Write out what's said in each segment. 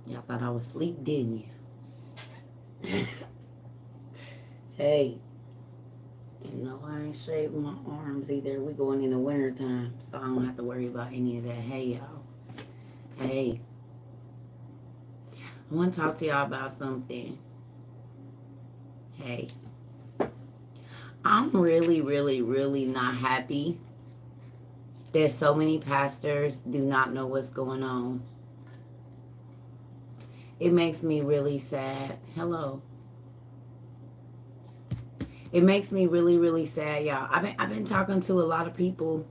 Y'all thought I was asleep, didn't you? Hey, you know I ain't shaved my arms either. We going in the winter time, so I don't have to worry about any of that. Hey, y'all. Hey, I want to talk to y'all about something. Hey, I'm really, really, really not happy that so many pastors do not know what's going on. It makes me really sad. Hello. It makes me really, really sad, y'all. I've been talking to a lot of people,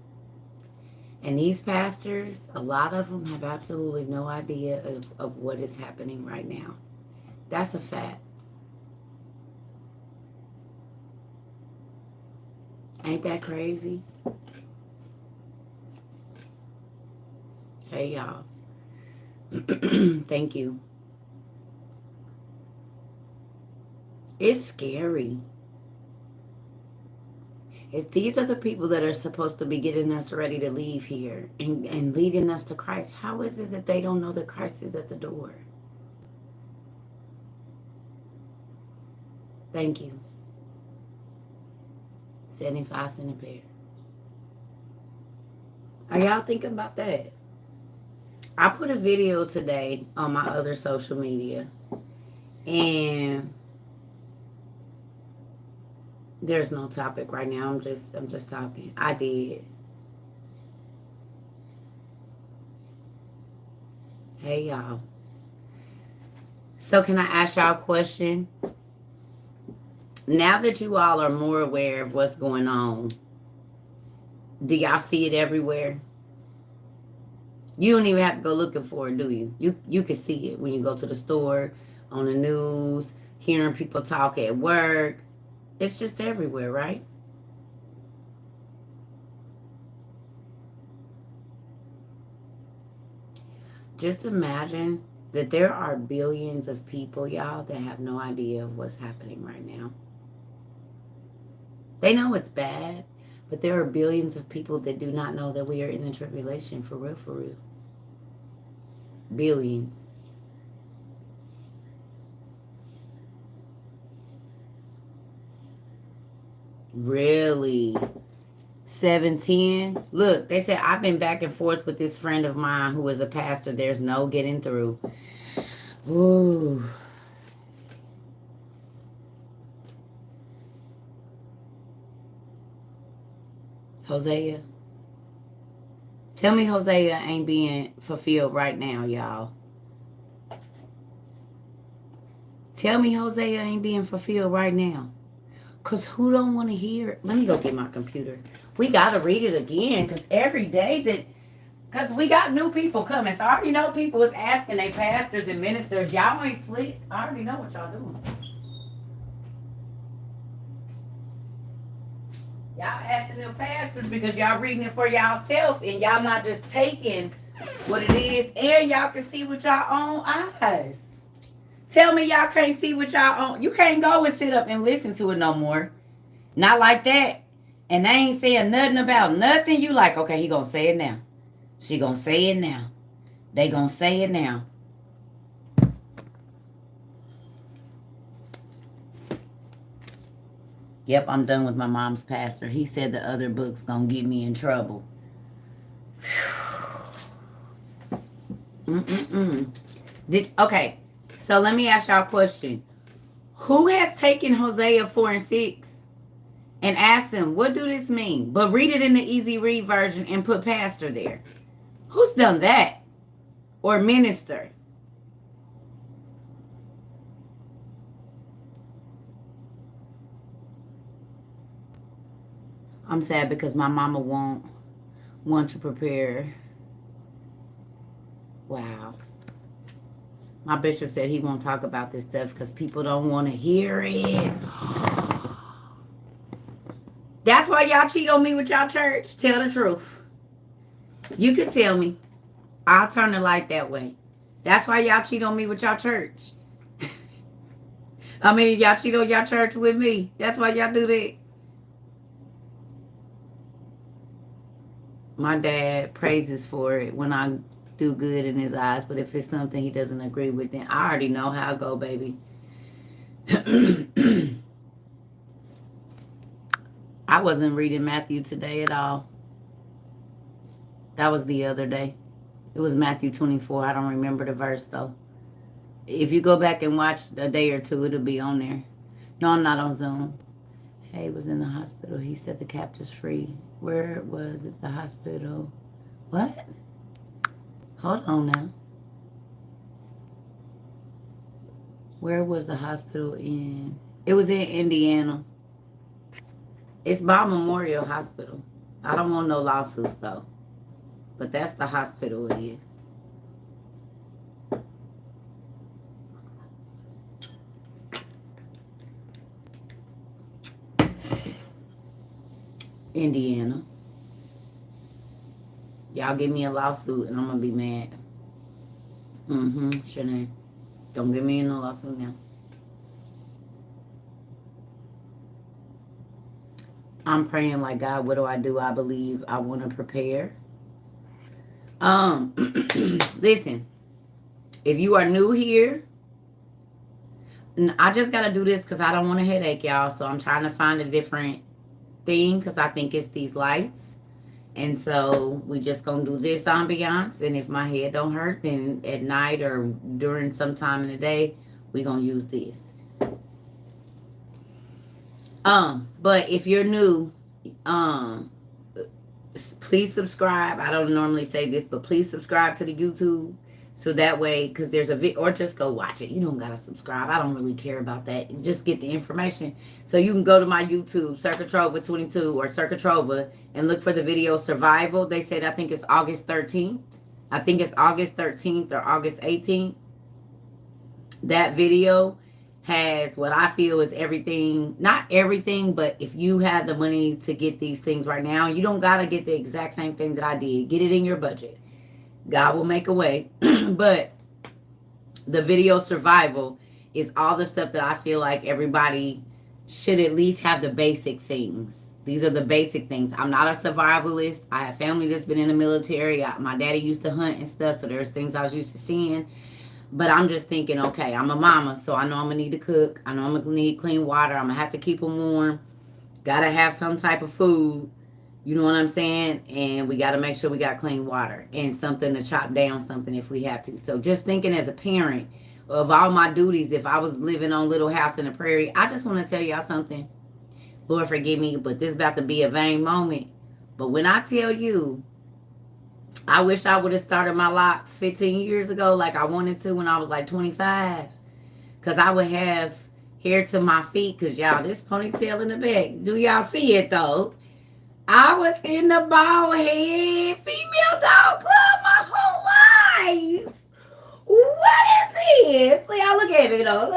and these pastors, a lot of them have absolutely no idea of what is happening right now. That's a fact. Ain't that crazy? Hey, y'all. Thank you. It's scary. If these are the people that are supposed to be getting us ready to leave here and leading us to Christ, how is it that they don't know that Christ is at the door? Thank you. 75 cents a pair. Are y'all thinking about that? I put a video today on my other social media, and there's no topic right now. I'm just talking. I did. Hey y'all. So can I ask y'all a question? Now that you all are more aware of what's going on, do y'all see it everywhere? You don't even have to go looking for it, do you? You can see it when you go to the store, on the news, hearing people talk at work. It's just everywhere, right? Just imagine that there are billions of people, y'all, that have no idea of what's happening right now. They know it's bad, but there are billions of people that do not know that we are in the tribulation, for real, for real. Billions. Really? 710. Look, they said I've been back and forth with this friend of mine who is a pastor. There's no getting through. Ooh. Hosea. Tell me Hosea ain't being fulfilled right now, y'all. Tell me Hosea ain't being fulfilled right now. Because who don't want to hear it? Let me go get my computer. We got to read it again because every day that, because we got new people coming. So I already know people is asking their pastors and ministers, y'all ain't slick. I already know what y'all doing. Y'all asking them pastors because y'all reading it for y'all self and y'all not just taking what it is and y'all can see with y'all own eyes. Tell me y'all can't see with y'all own. You can't go and sit up and listen to it no more. Not like that. And they ain't saying nothing about nothing. You like, okay, he gonna say it now. She gonna say it now. They gonna say it now. Yep, I'm done with my mom's pastor. He said the other book's gonna get me in trouble. Mm-mm-mm. Okay, so let me ask y'all a question. Who has taken Hosea 4 and 6 and asked them, what do this mean? But read it in the easy read version and put pastor there. Who's done that? Or minister? I'm sad because my mama won't want to prepare. Wow. My bishop said he won't talk about this stuff because people don't want to hear it. That's why y'all cheat on me with y'all church. Tell the truth. You can tell me. I'll turn the light that way. That's why y'all cheat on me with y'all church. I mean, y'all cheat on y'all church with me. That's why y'all do that. My dad praises for it when I do good in his eyes. But if it's something he doesn't agree with, then I already know how it go, baby. I wasn't reading Matthew today at all. That was the other day. It was Matthew 24. I don't remember the verse, though. If you go back and watch a day or two, it'll be on there. No, I'm not on Zoom. Hey, was in the hospital. He set the captives free. Where was it? The hospital. What? Hold on now. Where was the hospital in? It was in Indiana. It's by Memorial Hospital. I don't want no lawsuits, though. But that's the hospital it is. Indiana. Y'all give me a lawsuit and I'm going to be mad. Shanae. Don't give me in no lawsuit now. I'm praying like, God, what do? I believe I want to prepare. Listen, if you are new here, I just got to do this because I don't want a headache, y'all. So I'm trying to find a different thing because I think it's these lights. And so we just going to do this ambiance. And if my head don't hurt, then at night or during some time in the day, we going to use this. But if you're new, please subscribe. I don't normally say this, but please subscribe to the YouTube. So that way, because there's a video, or just go watch it. You don't got to subscribe. I don't really care about that. Just get the information. So you can go to my YouTube, Circuitrova22 or Circuitrova, and look for the video Survival. They said, I think it's August 13th. I think it's August 13th or August 18th. That video has what I feel is everything, not everything, but if you have the money to get these things right now, you don't got to get the exact same thing that I did. Get it in your budget. God will make a way. But the video Survival is all the stuff that I feel like everybody should at least have the basic things. These are the basic things. I'm not a survivalist. I have family that's been in the military. My daddy used to hunt and stuff, so there's things I was used to seeing. But I'm just thinking, okay, I'm a mama, so I know I'm going to need to cook. I know I'm going to need clean water. I'm going to have to keep them warm. Got to have some type of food. You know what I'm saying? And we got to make sure we got clean water and something to chop down something if we have to. So just thinking as a parent of all my duties, if I was living on Little House in the Prairie, I just want to tell y'all something. Lord, forgive me, but this is about to be a vain moment. But when I tell you, I wish I would have started my locks 15 years ago like I wanted to when I was like 25. Because I would have hair to my feet because, y'all, this ponytail in the back. Do y'all see it, though? I was in the bald head female dog club my whole life. What is this? Y'all look at it, though.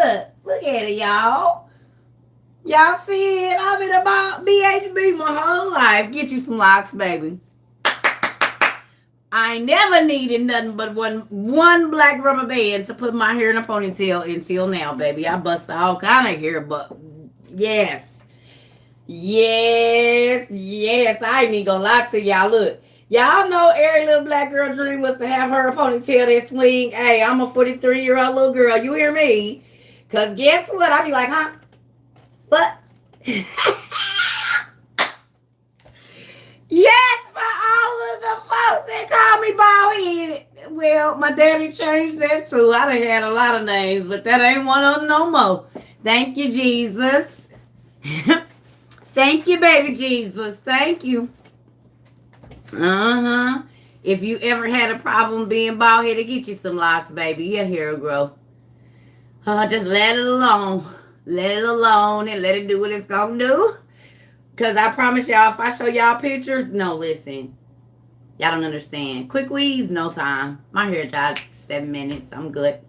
Look at it, y'all. Y'all see it? I've been about BHB my whole life. Get you some locks, baby. I never needed nothing but one black rubber band to put my hair in a ponytail until now, baby. I bust all kind of hair, but yes. Yes. I ain't even gonna lie to y'all. Look, y'all know every little black girl dream was to have her a ponytail that swing. Hey, I'm a 43-year-old little girl. You hear me? Because guess what? I be like, huh? What? Yes, for all of the folks that call me bald-headed. Well, my daddy changed that too. I done had a lot of names, but that ain't one of them no more. Thank you, Jesus. Thank you, baby Jesus. Thank you. If you ever had a problem being bald-headed, get you some locks, baby. Your hair will grow. Just let it alone. Let it alone and let it do what it's gonna do. Because I promise y'all, if I show y'all pictures, no, listen. Y'all don't understand. Quick weaves, no time. My hair dried 7 minutes. I'm good.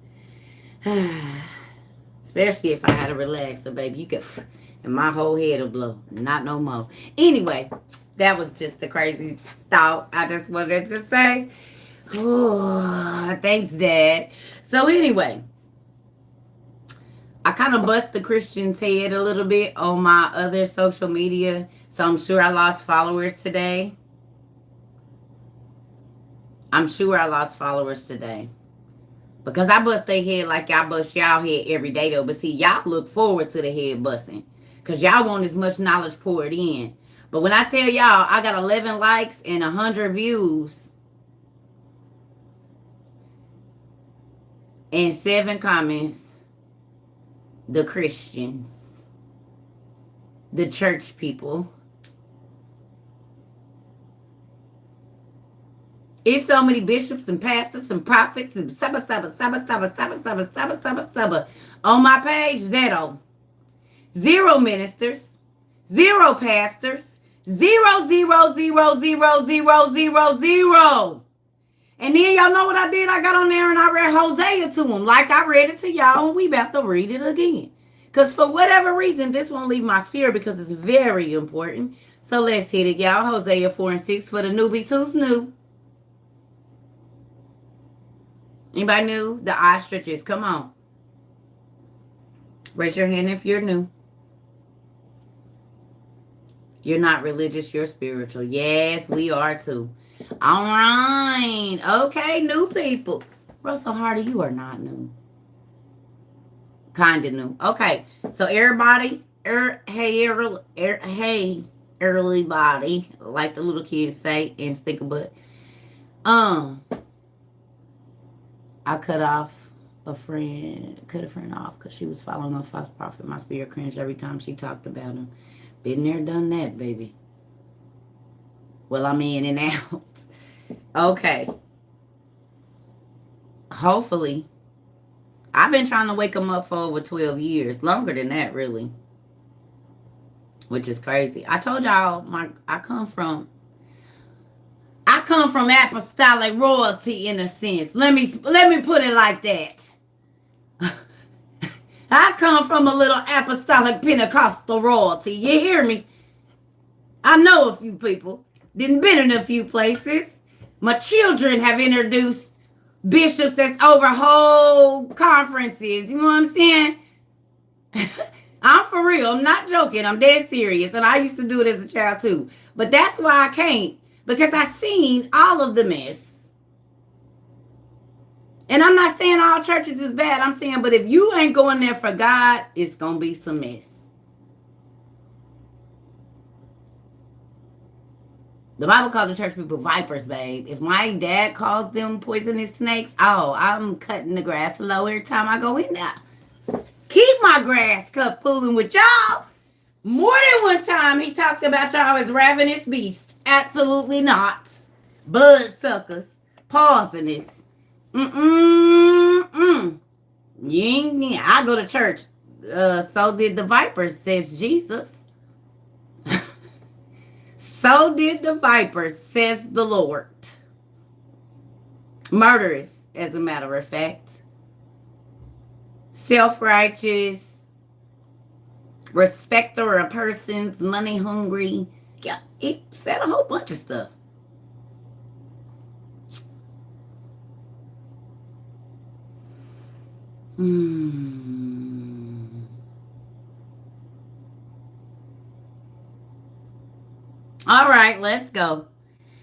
Especially if I had a relaxer, baby. You could... And my whole head will blow. Not no more. Anyway, that was just a crazy thought I just wanted to say. Oh, thanks, Dad. So anyway, I kind of bust the Christian's head a little bit on my other social media. So I'm sure I lost followers today. I'm sure I lost followers today. Because I bust their head like y'all bust y'all head every day though. But see, y'all look forward to the head busting. Because y'all want as much knowledge poured in. But when I tell y'all I got 11 likes and 100 views and 7 comments, the Christians, the church people, it's so many bishops and pastors and prophets and on my page, zero ministers, zero pastors, zero, zero, zero, zero, zero, zero, zero. And then y'all know what I did? I got on there and I read Hosea to them like I read it to y'all, and we about to read it again. Because for whatever reason, this won't leave my spirit because it's very important. So let's hit it, y'all. Hosea 4 and 6 for the newbies. Who's new? Anybody new? The ostriches. Come on. Raise your hand if you're new. You're not religious, you're spiritual. Yes, we are too. All right. Okay, new people. Russell Hardy, you are not new. Kind of new. Okay. So everybody, hey, early body, like the little kids say, and stick a butt. I cut a friend off because she was following a false prophet. My spirit cringed every time she talked about him. Been there, done that, baby. Well, I'm in and out. Okay. Hopefully. I've been trying to wake them up for over 12 years. Longer than that, really. Which is crazy. I told y'all I come from apostolic royalty in a sense. Let me put it like that. I come from a little apostolic Pentecostal royalty. You hear me? I know a few people. Didn't been in a few places. My children have introduced bishops that's over whole conferences. You know what I'm saying? I'm for real. I'm not joking. I'm dead serious. And I used to do it as a child too. But that's why I can't. Because I seen all of the mess. And I'm not saying all churches is bad. I'm saying, but if you ain't going there for God, it's going to be some mess. The Bible calls the church people vipers, babe. If my dad calls them poisonous snakes, oh, I'm cutting the grass low every time I go in there. Keep my grass cut fooling with y'all. More than one time he talked about y'all as ravenous beasts. Absolutely not. Bloodsuckers. Poisonous. You ain't, I go to church. So did the vipers, says Jesus. So did the vipers, says the Lord. Murderous, as a matter of fact. Self-righteous. Respecter of persons. Money hungry. Yeah, it said a whole bunch of stuff. All right, let's go.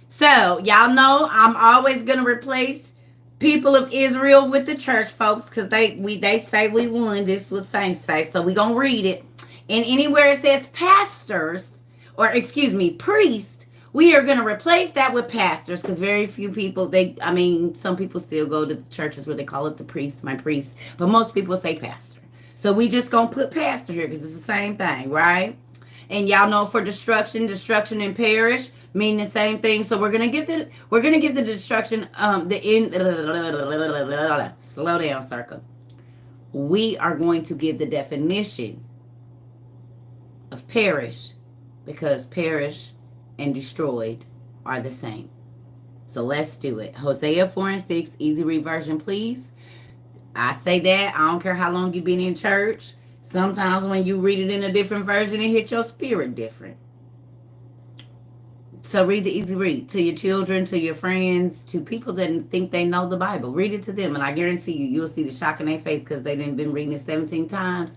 So, y'all know I'm always going to replace people of Israel with the church folks because they say we won. This was saints say. So, we're going to read it. And anywhere it says pastors, or excuse me, priest, we are going to replace that with pastors because very few people, some people still go to the churches where they call it the priest, my priest. But most people say pastor. So, we just going to put pastor here because it's the same thing, right? And y'all know for destruction and perish mean the same thing. So we're gonna give the destruction slow down, circle. We are going to give the definition of perish because perish and destroyed are the same. So let's do it. Hosea 4 and 6, easy read version, please. I say that. I don't care how long you've been in church. Sometimes when you read it in a different version, it hits your spirit different. So read the easy read to your children, to your friends, to people that think they know the Bible. Read it to them, and I guarantee you'll see the shock in their face because they didn't been reading it 17 times.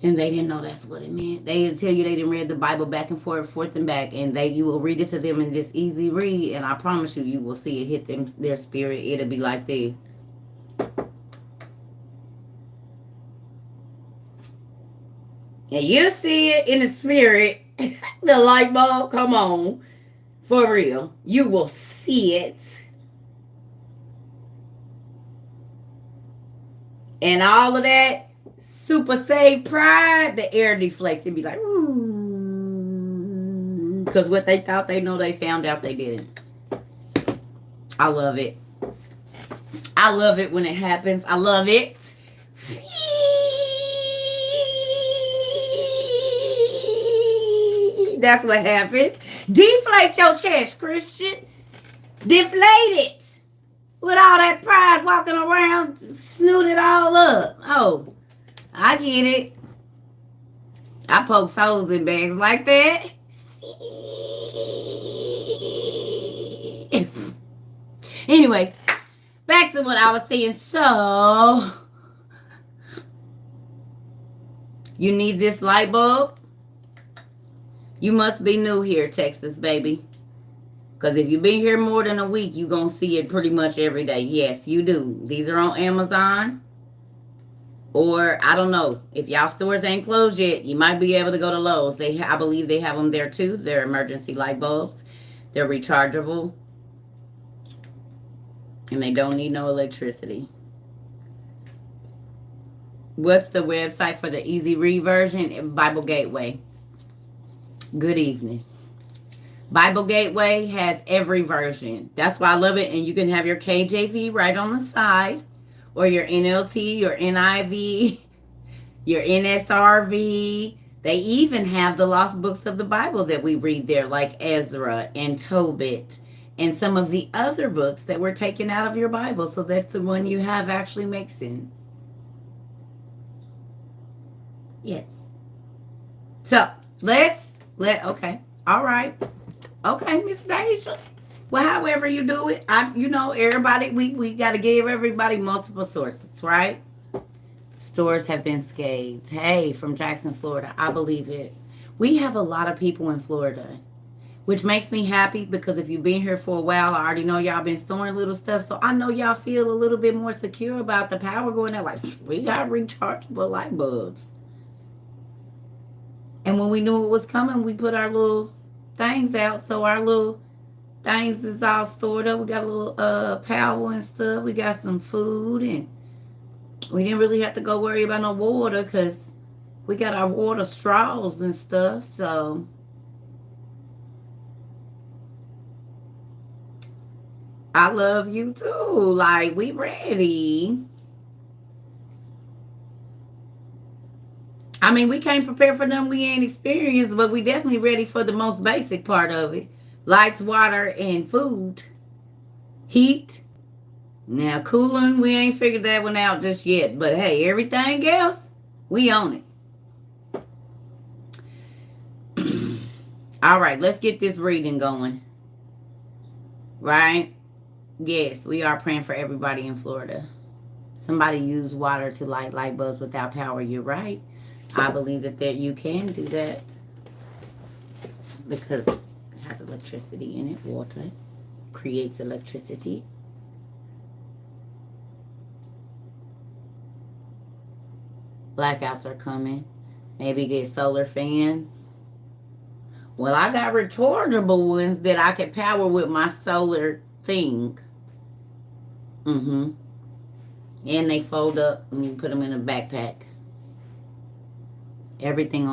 And they didn't know that's what it meant. They didn't tell you they didn't read the Bible back and forth and back. And you will read it to them in this easy read. And I promise you, you will see it hit their spirit. It'll be like this. And you see it in the spirit. The light bulb, come on. For real. You will see it. And all of that super saved pride, the air deflects. It'd be like, because what they thought they know, they found out they didn't. I love it. I love it when it happens. I love it. That's what happens. Deflate your chest, Christian. Deflate it. With all that pride walking around, snoot it all up. Oh, I get it. I poke souls in bags like that. Anyway, back to what I was saying. So, you need this light bulb? You must be new here, Texas, baby. Because if you've been here more than a week, you're going to see it pretty much every day. Yes, you do. These are on Amazon. Or, I don't know. If y'all stores ain't closed yet, you might be able to go to Lowe's. I believe they have them there too. They're emergency light bulbs. They're rechargeable. And they don't need no electricity. What's the website for the easy read version? Bible Gateway. Good evening. Bible Gateway has every version. That's why I love it. And you can have your KJV right on the side. Or your NLT, your NIV, your NSRV. They even have the lost books of the Bible that we read there, like Ezra and Tobit. And some of the other books that were taken out of your Bible so that the one you have actually makes sense. Yes. So, okay. All right. Okay, Miss Deja. Well, however you do it, everybody, we got to give everybody multiple sources, right? Stores have been scathed. Hey, from Jackson, Florida. I believe it. We have a lot of people in Florida, which makes me happy because if you've been here for a while, I already know y'all been storing little stuff. So I know y'all feel a little bit more secure about the power going out. Like, we got rechargeable light bulbs. And when we knew it was coming, we put our little things out. So our little things is all stored up. We got a little power and stuff. We got some food. And we didn't really have to go worry about no water because we got our water straws and stuff. So I love you too. Like, we ready. I mean, we can't prepare for them we ain't experienced, but we definitely ready for the most basic part of it. Lights, water, and food. Heat. Now, cooling, we ain't figured that one out just yet. But hey, everything else, we own it. All right, let's get this reading going. Right? Yes, we are praying for everybody in Florida. Somebody used water to light light bulbs without power. You're right. I believe that you can do that because it has electricity in it. Water creates electricity. Blackouts are coming. Maybe get solar fans. Well, I got rechargeable ones that I can power with my solar thing. And they fold up and you put them in a backpack. Everything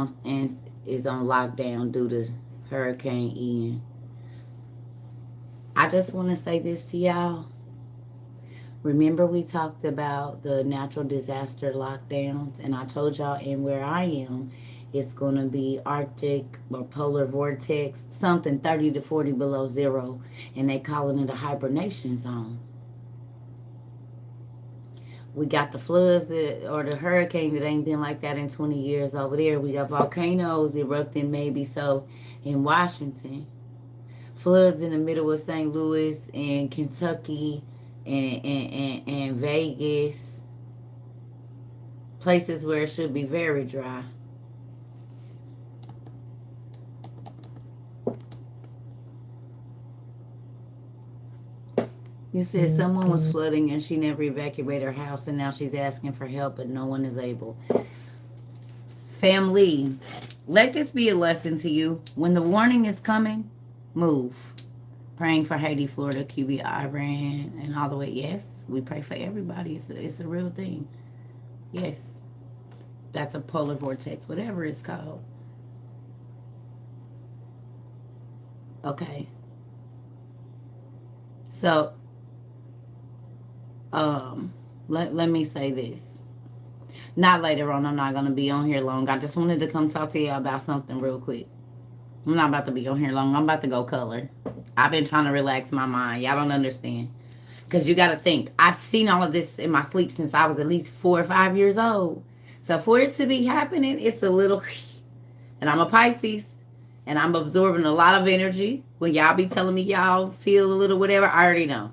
is on lockdown due to Hurricane Ian. I just want to say this to y'all. Remember we talked about the natural disaster lockdowns, and I told y'all in where I am, it's going to be Arctic or polar vortex, something 30 to 40 below zero, and they calling it a hibernation zone. We got the floods or the hurricane that ain't been like that in 20 years over there. We got volcanoes erupting maybe so in Washington. Floods in the middle of St. Louis and Kentucky and Vegas. Places where it should be very dry. You said someone was flooding and she never evacuated her house and now she's asking for help but no one is able. Family, let this be a lesson to you. When the warning is coming, move. Praying for Haiti, Florida, Cuba, Iran, and all the way. Yes, we pray for everybody. It's a real thing. Yes. That's a polar vortex, whatever it's called. Okay. So, let me say this. Not later on. I'm not going to be on here long. I just wanted to come talk to you about something real quick. I'm not about to be on here long. I'm about to go color. I've been trying to relax my mind. Y'all don't understand. Because you got to think. I've seen all of this in my sleep since I was at least 4 or 5 years old. So for it to be happening, it's a little... And I'm a Pisces. And I'm absorbing a lot of energy. When y'all be telling me y'all feel a little whatever, I already know.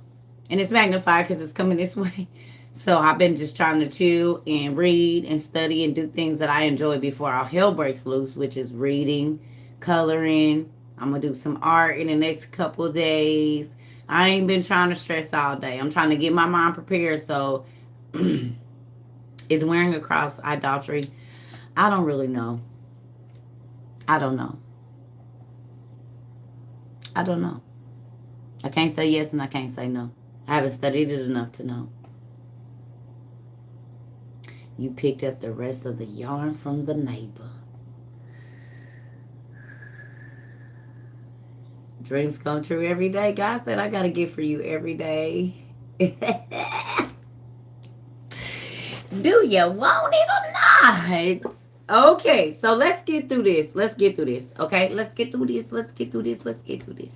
And it's magnified because it's coming this way. So I've been just trying to chill and read and study and do things that I enjoy before all hell breaks loose, which is reading, coloring. I'm going to do some art in the next couple of days. I ain't been trying to stress all day. I'm trying to get my mind prepared. So is wearing a cross idolatry? I don't really know. I don't know. I don't know. I can't say yes and I can't say no. I haven't studied it enough to know. You picked up the rest of the yarn from the neighbor. Dreams come true every day. God said, I got a gift for you every day. Do you want it or not? Okay, so let's get through this. Let's get through this. Okay, let's get through this. Let's get through this. Let's get through this.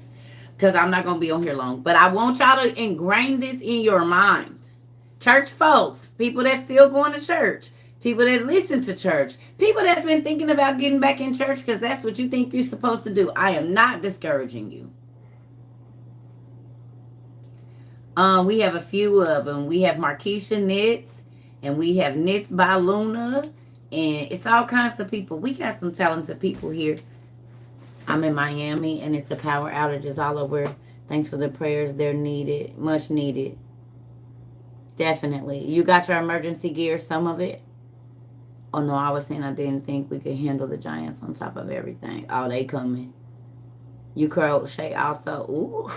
Because I'm not going to be on here long. But I want y'all to ingrain this in your mind. Church folks, people that still going to church, people that listen to church, people that's been thinking about getting back in church because that's what you think you're supposed to do. I am not discouraging you. We have a few of them. We have Markeisha Knits, and we have Knits by Luna, and it's all kinds of people. We got some talented people here. I'm in Miami, and it's a power outages all over. Thanks for the prayers. They're needed, much needed. Definitely. You got your emergency gear, some of it? Oh, no, I was saying I didn't think we could handle the giants on top of everything. Oh, they coming. You crochet also. Ooh.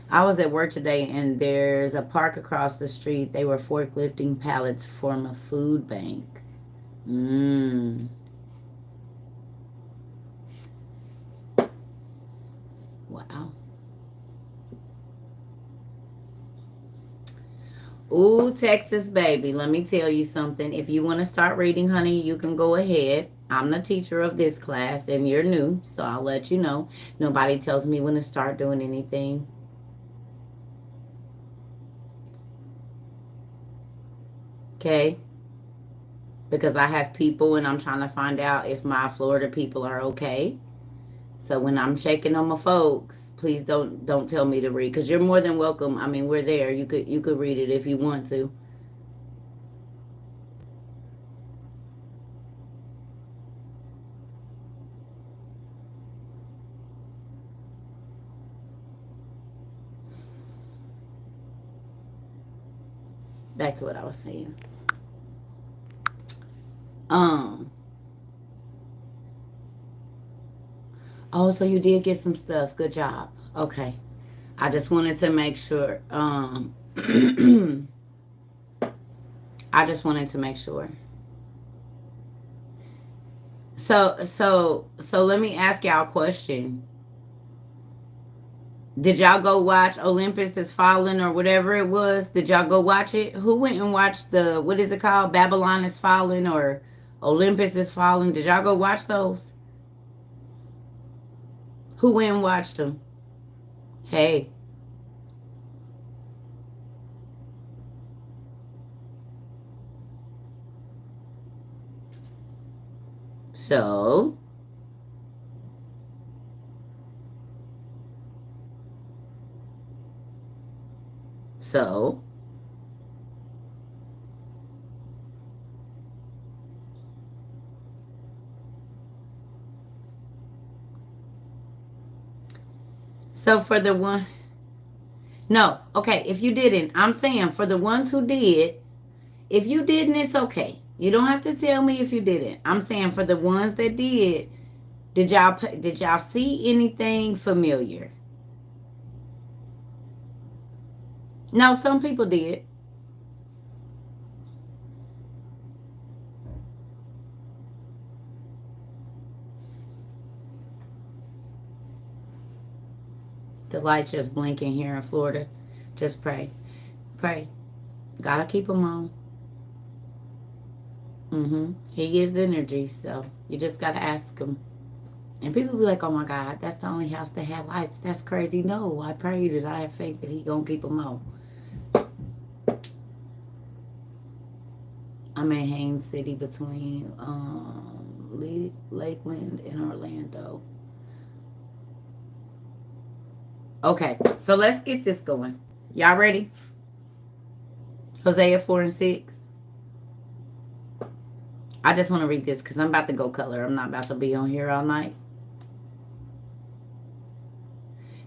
I was at work today, and there's a park across the street. They were forklifting pallets from a food bank. Wow. Ooh, Texas, baby. Let me tell you something. If you want to start reading, honey, you can go ahead. I'm the teacher of this class, and you're new, so I'll let you know. Nobody tells me when to start doing anything. Okay? Because I have people, and I'm trying to find out if my Florida people are okay. So when I'm checking on my folks, please don't tell me to read, because you're more than welcome. I mean, we're there. You could read it if you want to. Back to what I was saying. Oh, so you did get some stuff. Good job. Okay. I just wanted to make sure. I just wanted to make sure. So let me ask y'all a question. Did y'all go watch Olympus Has Fallen or whatever it was? Did y'all go watch it? Who went and watched the, what is it called? Babylon Is Fallen or Olympus Is Fallen? Did y'all go watch those? Who went and watched them? Hey. So. So. So for the one, no, okay, if you didn't, I'm saying for the ones who did, if you didn't, it's okay. You don't have to tell me if you didn't. I'm saying for the ones that did y'all see anything familiar? No, some people did. The light's just blinking here in Florida. Just pray. Pray. Gotta keep them on. He gives energy, so you just gotta ask him. And people be like, "Oh my God, that's the only house that have lights. That's crazy." No, I prayed and I have faith that he gonna keep them on. I'm in Haines City between Lakeland and Orlando. Okay, so let's get this going. Y'all ready? Hosea 4 and 6. I just want to read this because I'm about to go color. I'm not about to be on here all night.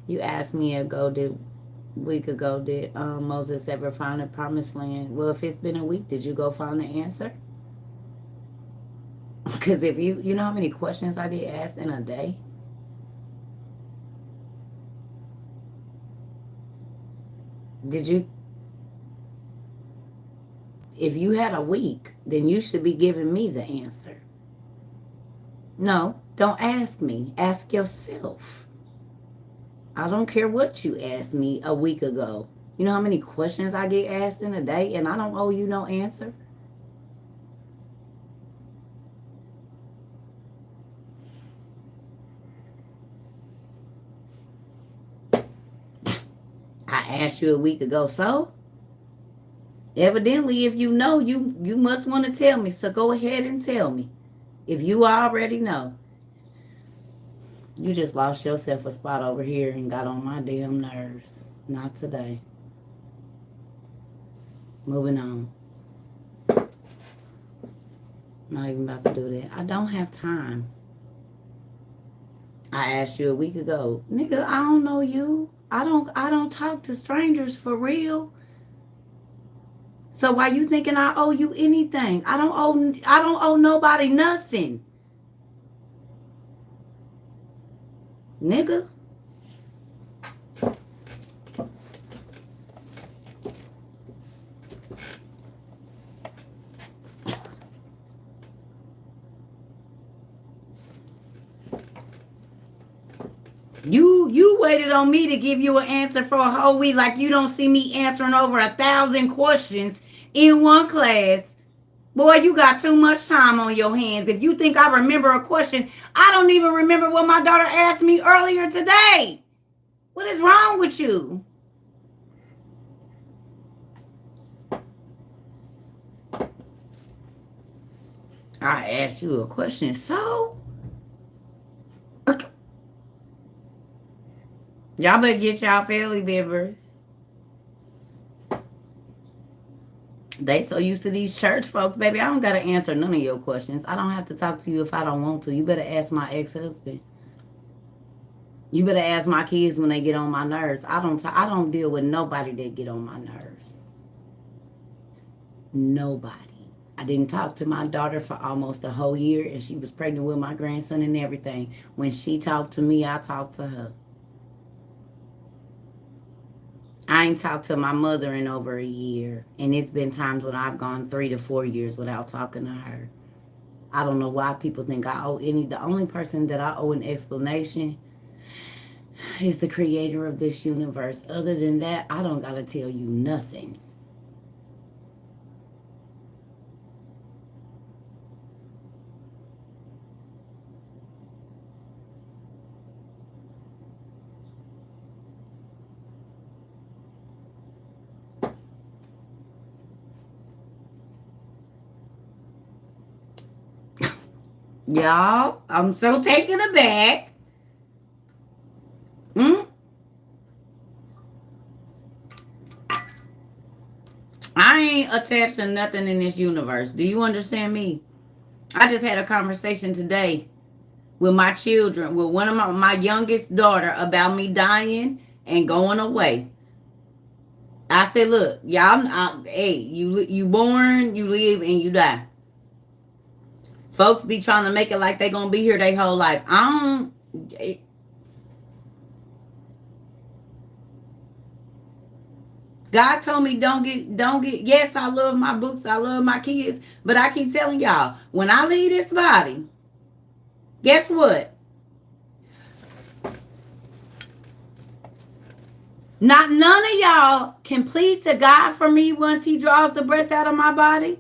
You asked me week ago, did Moses ever find a promised land? Well, if it's been a week, did you go find the answer? Because if you know how many questions I get asked in a day? If you had a week, then you should be giving me the answer. No, don't ask me. Ask yourself. I don't care what you asked me a week ago. You know how many questions I get asked in a day and I don't owe you no answer? I asked you a week ago, so evidently if you know, you must want to tell me. So go ahead and tell me. If you already know. You just lost yourself a spot over here and got on my damn nerves. Not today. Moving on. Not even about to do that. I don't have time. I asked you a week ago, nigga, I don't know you. I don't talk to strangers for real. So why you thinking I owe you anything? I don't owe nobody nothing. Nigga. You waited on me to give you an answer for a whole week, like you don't see me answering over 1,000 questions in one class. Boy, you got too much time on your hands. If you think I remember a question, I don't even remember what my daughter asked me earlier today. What is wrong with you? I asked you a question, so? Y'all better get y'all family member. They so used to these church folks, baby. I don't got to answer none of your questions. I don't have to talk to you if I don't want to. You better ask my ex-husband. You better ask my kids when they get on my nerves. I don't deal with nobody that get on my nerves. Nobody. I didn't talk to my daughter for almost a whole year, and she was pregnant with my grandson and everything. When she talked to me, I talked to her. I ain't talked to my mother in over a year, and it's been times when I've gone 3 to 4 years without talking to her. I don't know why people think I owe any. The only person that I owe an explanation is the creator of this universe. Other than that, I don't gotta tell you nothing. Y'all, I'm so taken aback. I ain't attached to nothing in this universe. Do you understand me? I just had a conversation today with my children, with one of my youngest daughter about me dying and going away. I said, look, y'all, hey, you born, you live, and you die. Folks be trying to make it like they gonna be here their whole life. I don't. God told me don't get. Yes, I love my books, I love my kids, but I keep telling y'all, when I leave this body, guess what? Not none of y'all can plead to God for me once He draws the breath out of my body.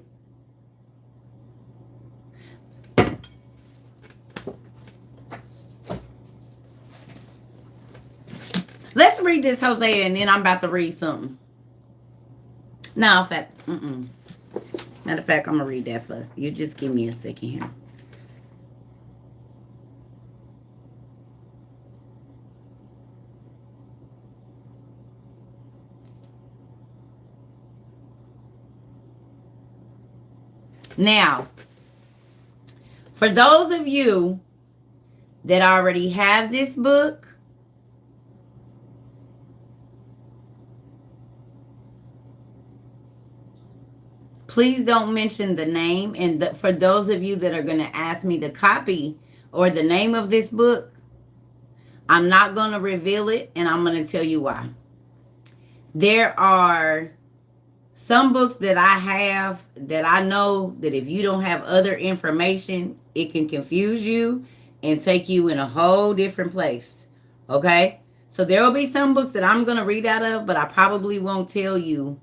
Let's read this Hosea, and then I'm about to read something. No, in fact, matter of fact, I'm gonna read that first. You just give me a second here. Now, for those of you that already have this book, please don't mention the name. And for those of you that are going to ask me the copy or the name of this book, I'm not going to reveal it, and I'm going to tell you why. There are some books that I have that I know that if you don't have other information, it can confuse you and take you in a whole different place. Okay? So there will be some books that I'm going to read out of, but I probably won't tell you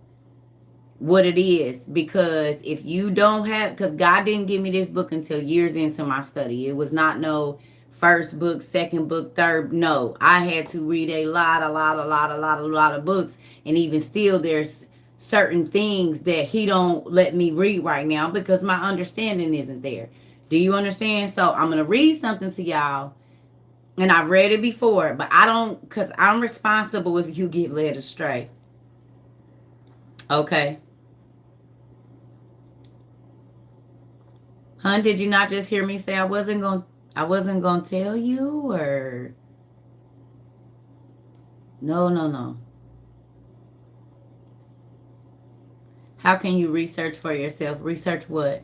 what it is, because if you don't have, because God didn't give me this book until years into my study. It was not no first book, second book, third. No, I had to read a lot of books, and even still there's certain things that He don't let me read right now because my understanding isn't there. Do you understand? So I'm going to read something to y'all, and I've read it before, but I don't, because I'm responsible if you get led astray. Okay? Hun, did you not just hear me say I wasn't gonna tell you? Or no. How can you research for yourself? Research what?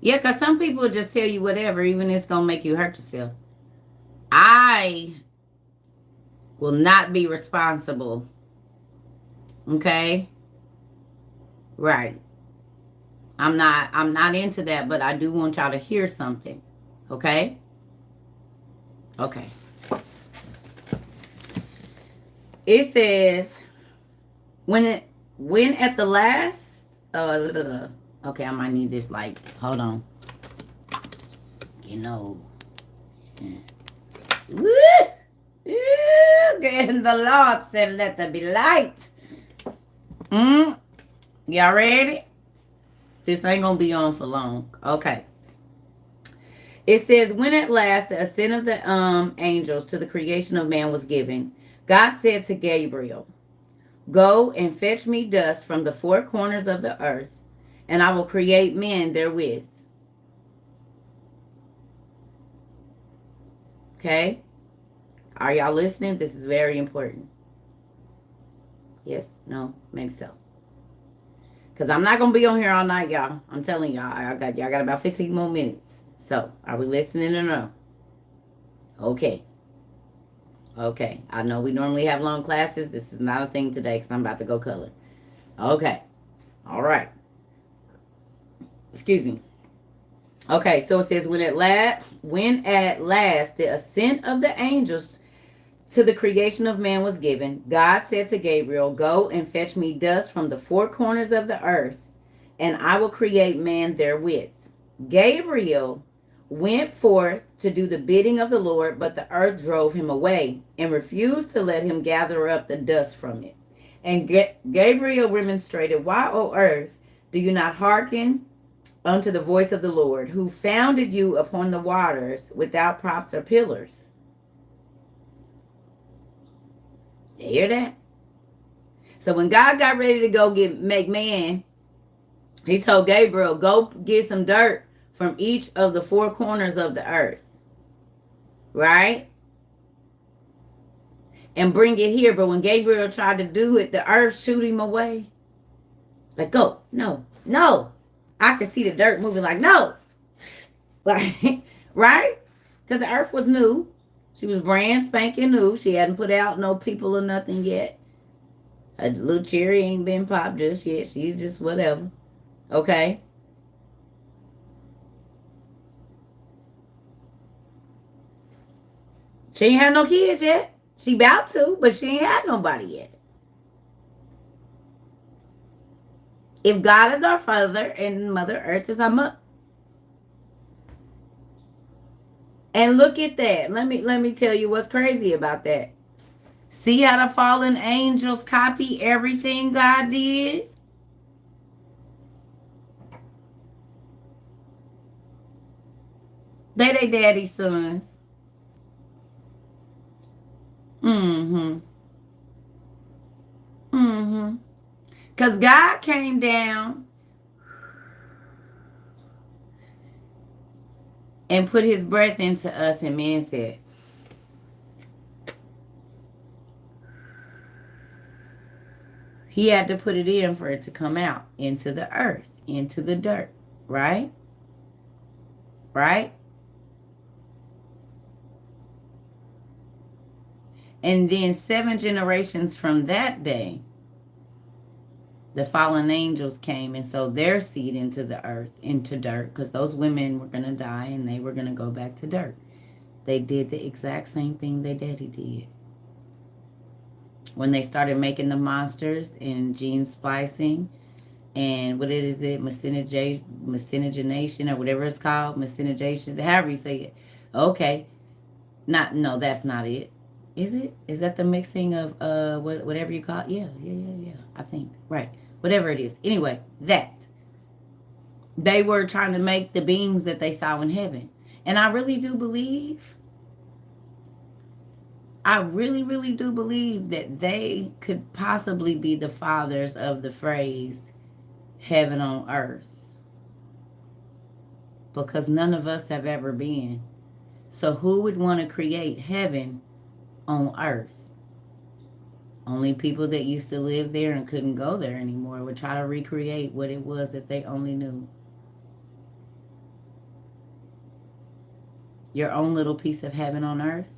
Yeah, because some people just tell you whatever, even if it's going to make you hurt yourself. I will not be responsible. Okay? Right. I'm not into that, but I do want y'all to hear something. Okay? Okay. It says, when at the last, okay, I might need this, like, hold on. You know. Woo! And the Lord said, let there be light. Y'all ready? This ain't gonna be on for long. Okay. It says, when at last the ascent of the angels to the creation of man was given, God said to Gabriel, go and fetch me dust from the four corners of the earth, and I will create men therewith. Okay? Are y'all listening? This is very important. Yes? No? Maybe so. Because I'm not going to be on here all night, y'all. I'm telling y'all. Y'all got about 15 more minutes. So, are we listening or no? Okay. Okay. I know we normally have long classes. This is not a thing today because I'm about to go color. Okay. All right. Excuse me. Okay, so it says, when at last the ascent of the angels to the creation of man was given, God said to Gabriel, go and fetch me dust from the four corners of the earth, and I will create man therewith. Gabriel went forth to do the bidding of the Lord, but the earth drove him away and refused to let him gather up the dust from it. And Gabriel remonstrated, why, O earth, do you not hearken unto the voice of the Lord, who founded you upon the waters without props or pillars. You hear that? So when God got ready to go make man, he told Gabriel, go get some dirt from each of the four corners of the earth. Right? And bring it here. But when Gabriel tried to do it, the earth shoot him away. Like, go. No. No. I could see the dirt moving like, no. Like, right? Because the earth was new. She was brand spanking new. She hadn't put out no people or nothing yet. Her little cherry ain't been popped just yet. She's just whatever. Okay? She ain't had no kids yet. She about to, but she ain't had nobody yet. If God is our father and Mother Earth is our mother. And look at that. Let me tell you what's crazy about that. See how the fallen angels copy everything God did? They daddy's sons. Mm-hmm. Mm-hmm. Because God came down and put his breath into us, and man said, he had to put it in for it to come out into the earth, into the dirt, right? Right? And then 7 generations from that day, the fallen angels came and sowed their seed into the earth, into dirt, because those women were going to die and they were going to go back to dirt. They did the exact same thing their daddy did. When they started making the monsters and gene splicing and what is it, miscegenation or whatever it's called, miscegenation, however you say it. Okay. No, that's not it. Is it? Is that the mixing of whatever you call it? Yeah. I think. Right. Whatever it is. Anyway, that. They were trying to make the beings that they saw in heaven. And I really do believe, I really, really do believe that they could possibly be the fathers of the phrase heaven on earth. Because none of us have ever been. So who would want to create heaven on earth? Only people that used to live there and couldn't go there anymore would try to recreate what it was that they only knew. Your own little piece of heaven on earth?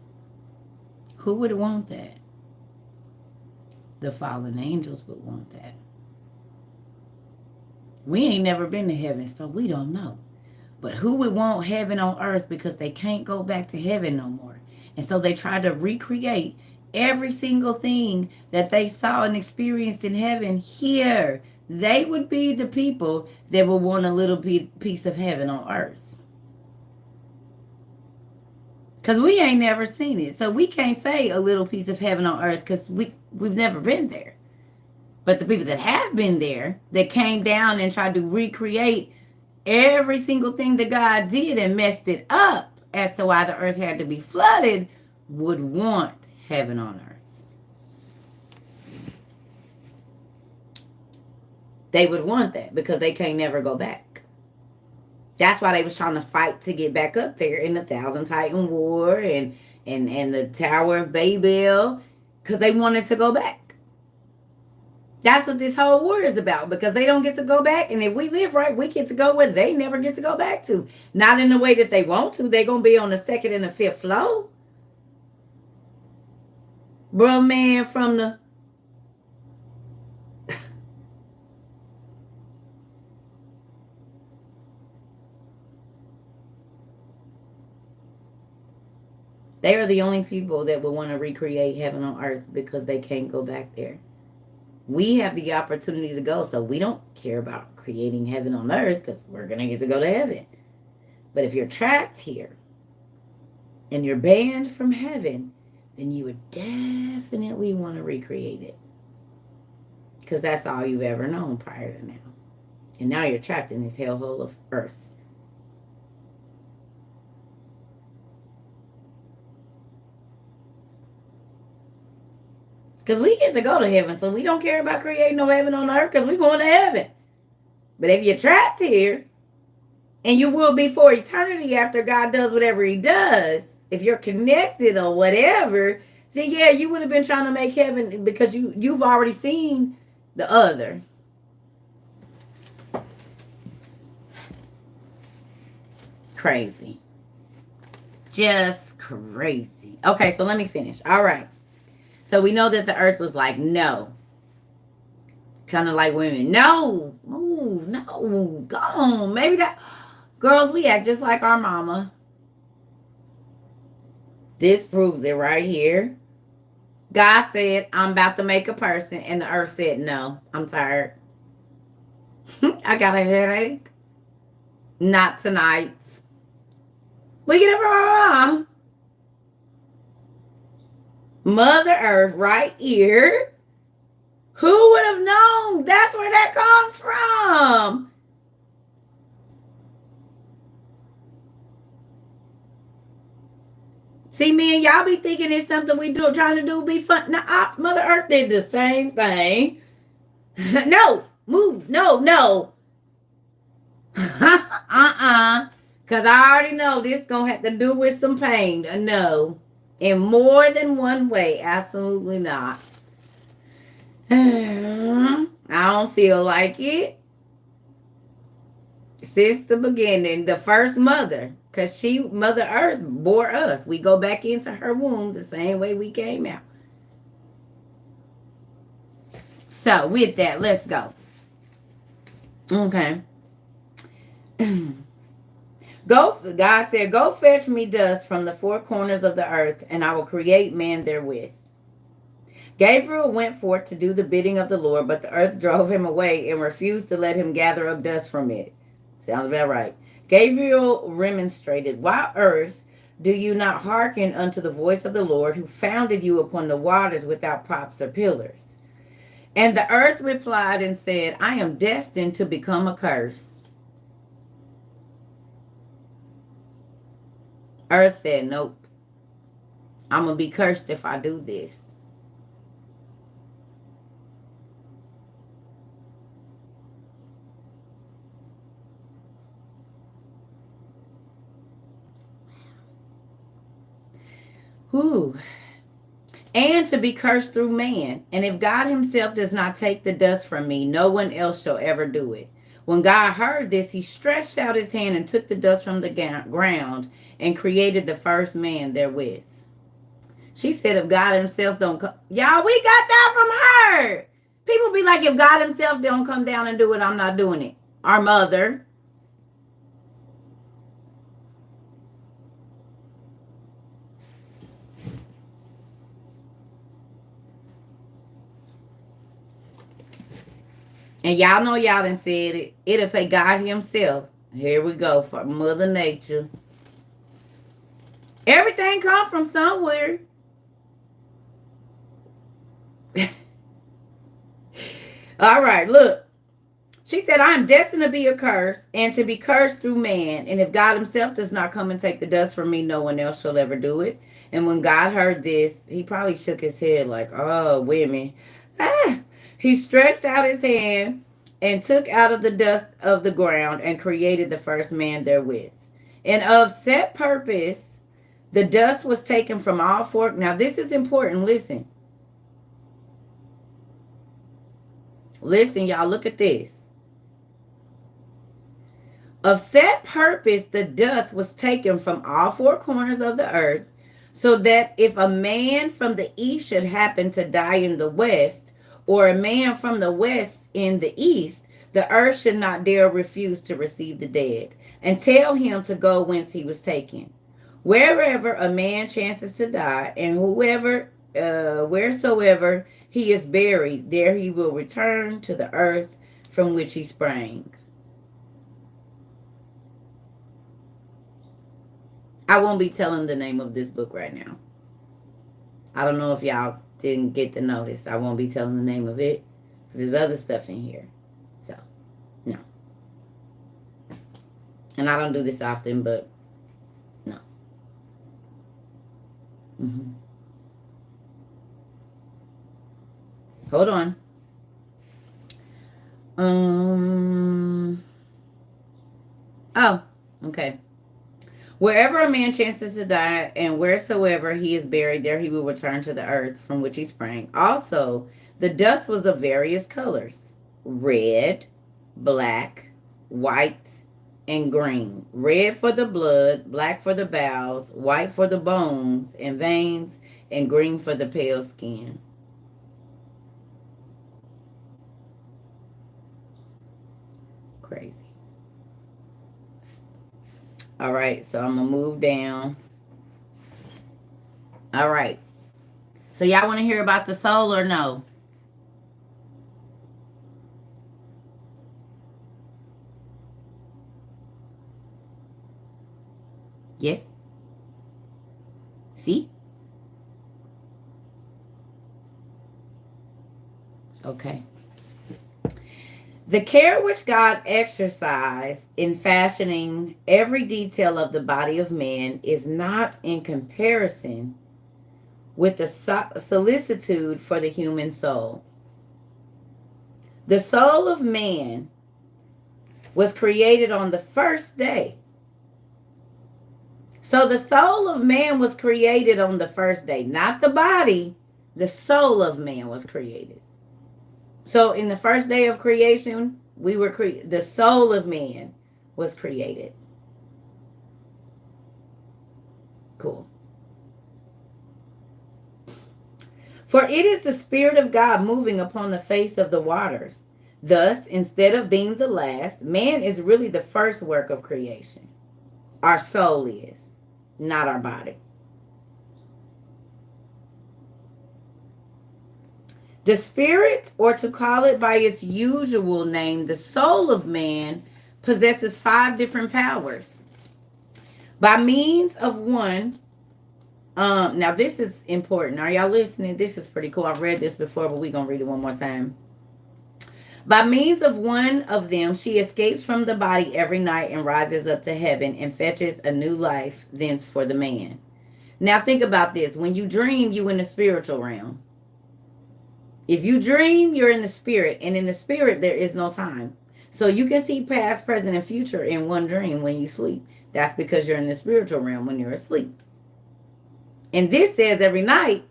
Who would want that? The fallen angels would want that. We ain't never been to heaven, so we don't know. But who would want heaven on earth because they can't go back to heaven no more? And so they try to recreate every single thing that they saw and experienced in heaven here. They would be the people that would want a little piece of heaven on earth. Because we ain't never seen it. So we can't say a little piece of heaven on earth because we've never been there. But the people that have been there, that came down and tried to recreate every single thing that God did and messed it up as to why the earth had to be flooded, would want heaven on earth. They would want that because they can't never go back. That's why they was trying to fight to get back up there in the Thousand Titan War and the Tower of Babel, because they wanted to go back. That's what this whole war is about, because they don't get to go back. And if we live right, we get to go where they never get to go back to. Not in the way that they want to. They're going to be on the 2nd and the 5th floor. Bro, man, from the... They are the only people that will want to recreate heaven on earth because they can't go back there. We have the opportunity to go, so we don't care about creating heaven on earth because we're going to get to go to heaven. But if you're trapped here and you're banned from heaven, then you would definitely want to recreate it. Because that's all you've ever known prior to now. And now you're trapped in this hellhole of earth. Because we get to go to heaven, so we don't care about creating no heaven on earth because we're going to heaven. But if you're trapped here, and you will be for eternity after God does whatever he does, if you're connected or whatever, then yeah, you would have been trying to make heaven because you've already seen the other. Crazy. Just crazy. Okay, so let me finish. All right. So we know that the earth was like, no. Kind of like women. No. Ooh, no. Go on. Maybe that. Girls, we act just like our mama. This proves it right here. God said, I'm about to make a person. And the earth said, no, I'm tired. I got a headache. Not tonight. We get it from our mom. Mother Earth right here. Who would have known? That's where that comes from. See, me and y'all be thinking it's something we do, trying to do be fun. Now, Mother Earth did the same thing. No, move. No. Because I already know this going to have to do with some pain. No. In more than one way. Absolutely not. I don't feel like it. Since the beginning, the first mother, because Mother Earth bore us. We go back into her womb the same way we came out. So with that, let's go. Okay. God said, go fetch me dust from the four corners of the earth, and I will create man therewith. Gabriel went forth to do the bidding of the Lord, but the earth drove him away and refused to let him gather up dust from it. Sounds about right. Gabriel remonstrated, why, earth, do you not hearken unto the voice of the Lord, who founded you upon the waters without props or pillars? And the earth replied and said, I am destined to become a curse. Earth said, nope. I'm going to be cursed if I do this. Whew. And to be cursed through man. And if God himself does not take the dust from me, no one else shall ever do it. When God heard this, he stretched out his hand and took the dust from the ground and created the first man therewith. She said, if God himself don't come. Y'all, we got that from her. People be like, if God himself don't come down and do it, I'm not doing it. Our mother. And y'all know y'all done said it. It'll take God himself. Here we go for Mother Nature. Everything comes from somewhere. All right, look. She said, I am destined to be a curse and to be cursed through man. And if God himself does not come and take the dust from me, no one else shall ever do it. And when God heard this, he probably shook his head like, oh, women. He stretched out his hand and took out of the dust of the ground and created the first man therewith. And of set purpose, the dust was taken from all four. Now, this is important. Listen. Listen, y'all, look at this. Of set purpose, the dust was taken from all four corners of the earth, so that if a man from the east should happen to die in the west, or a man from the west in the east, the earth should not dare refuse to receive the dead, and tell him to go whence he was taken. Wherever a man chances to die, and wheresoever he is buried, there he will return to the earth from which he sprang. I won't be telling the name of this book right now. I don't know if y'all didn't get the notice. I won't be telling the name of it because there's other stuff in here. So, no. And I don't do this often, but no. Mm-hmm. Hold on. Oh, okay. Wherever a man chances to die, and wheresoever he is buried, there he will return to the earth from which he sprang. Also, the dust was of various colors: red, black, white, and green. Red for the blood, black for the bowels, white for the bones and veins, and green for the pale skin. Crazy. All right, so I'm going to move down. All right. So y'all want to hear about the soul or no? Yes? See? Okay. The care which God exercised in fashioning every detail of the body of man is not in comparison with the solicitude for the human soul. The soul of man was created on the first day. So the soul of man was created on the first day, not the body. The soul of man was created. So in the first day of creation, we were the soul of man was created. Cool. For it is the Spirit of God moving upon the face of the waters. Thus, instead of being the last, man is really the first work of creation. Our soul is, not our body. The spirit, or to call it by its usual name, the soul of man, possesses 5 different powers. By means of one, now this is important. Are y'all listening? This is pretty cool. I've read this before, but we're going to read it one more time. By means of one of them, she escapes from the body every night and rises up to heaven and fetches a new life thence for the man. Now think about this. When you dream, you in the spiritual realm. If you dream, you're in the spirit, and in the spirit, there is no time. So you can see past, present, and future in one dream when you sleep. That's because you're in the spiritual realm when you're asleep. And this says every night,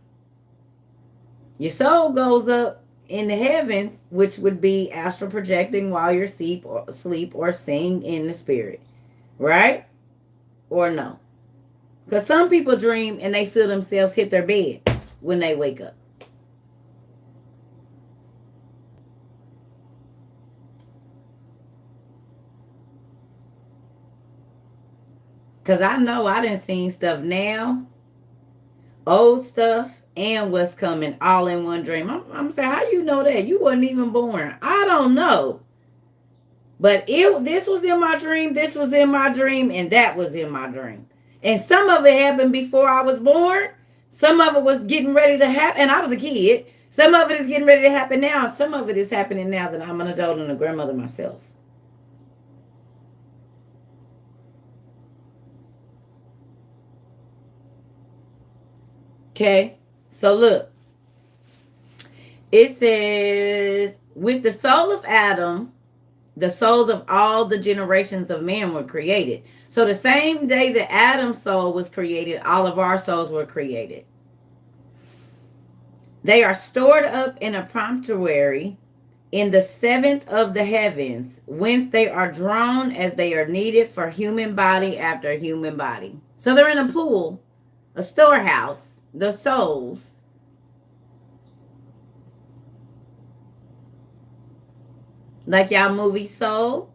your soul goes up in the heavens, which would be astral projecting while you're asleep or seeing in the spirit. Right? Or no? Because some people dream and they feel themselves hit their bed when they wake up. Because I know I done seen stuff now, old stuff, and what's coming all in one dream. I'm saying, how you know that? You wasn't even born. I don't know. But this was in my dream, this was in my dream, and that was in my dream. And some of it happened before I was born. Some of it was getting ready to happen, and I was a kid. Some of it is getting ready to happen now. Some of it is happening now that I'm an adult and a grandmother myself. Okay, so look. It says, with the soul of Adam, the souls of all the generations of man were created. So the same day that Adam's soul was created, all of our souls were created. They are stored up in a promontory in the 7th of the heavens, whence they are drawn as they are needed for human body after human body. So they're in a pool, a storehouse, the souls. Like y'all movie Soul.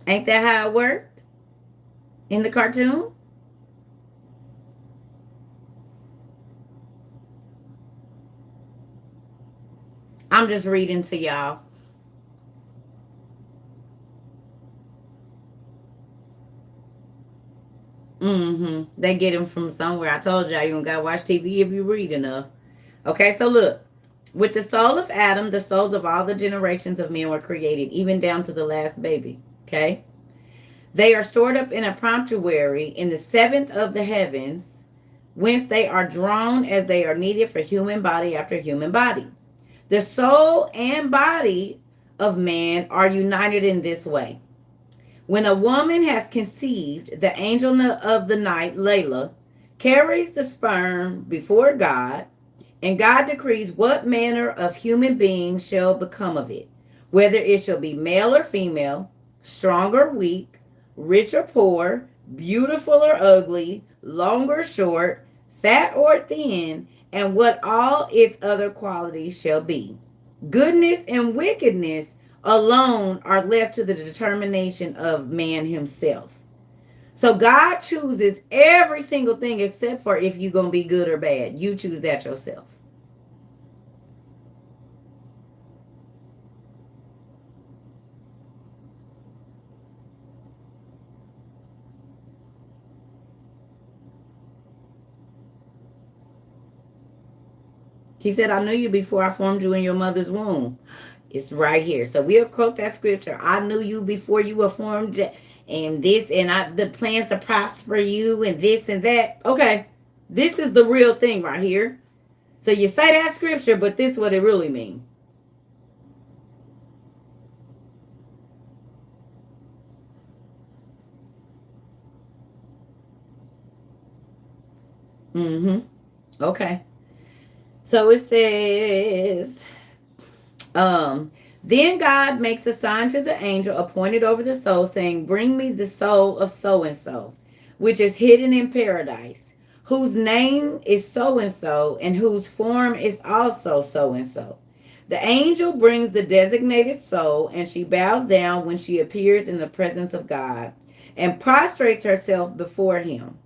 Ain't that how it worked in the cartoon? I'm just reading to y'all. They get them from somewhere. I told y'all you don't gotta watch TV if you read enough. Okay, so look. With the soul of Adam, the souls of all the generations of men were created, even down to the last baby. Okay. They are stored up in a promontory in the seventh of the heavens, whence they are drawn as they are needed for human body after human body. The soul and body of man are united in this way. When a woman has conceived, the angel of the night, Layla, carries the sperm before God, and God decrees what manner of human being shall become of it, whether it shall be male or female, strong or weak, rich or poor, beautiful or ugly, long or short, fat or thin, and what all its other qualities shall be. Goodness and wickedness alone are left to the determination of man himself. So God chooses every single thing except for if you're going to be good or bad. You choose that yourself. He said, I knew you before I formed you in your mother's womb. It's right here. So we'll quote that scripture. I knew you before you were formed, and this, and the plans to prosper you, and this and that. Okay. This is the real thing right here. So you say that scripture, but this is what it really means. Mm-hmm. Okay. So it says, then God makes a sign to the angel appointed over the soul, saying, bring me the soul of so and so, which is hidden in paradise, whose name is so and so, and whose form is also so and so. The angel brings the designated soul, and she bows down when she appears in the presence of God and prostrates herself before him.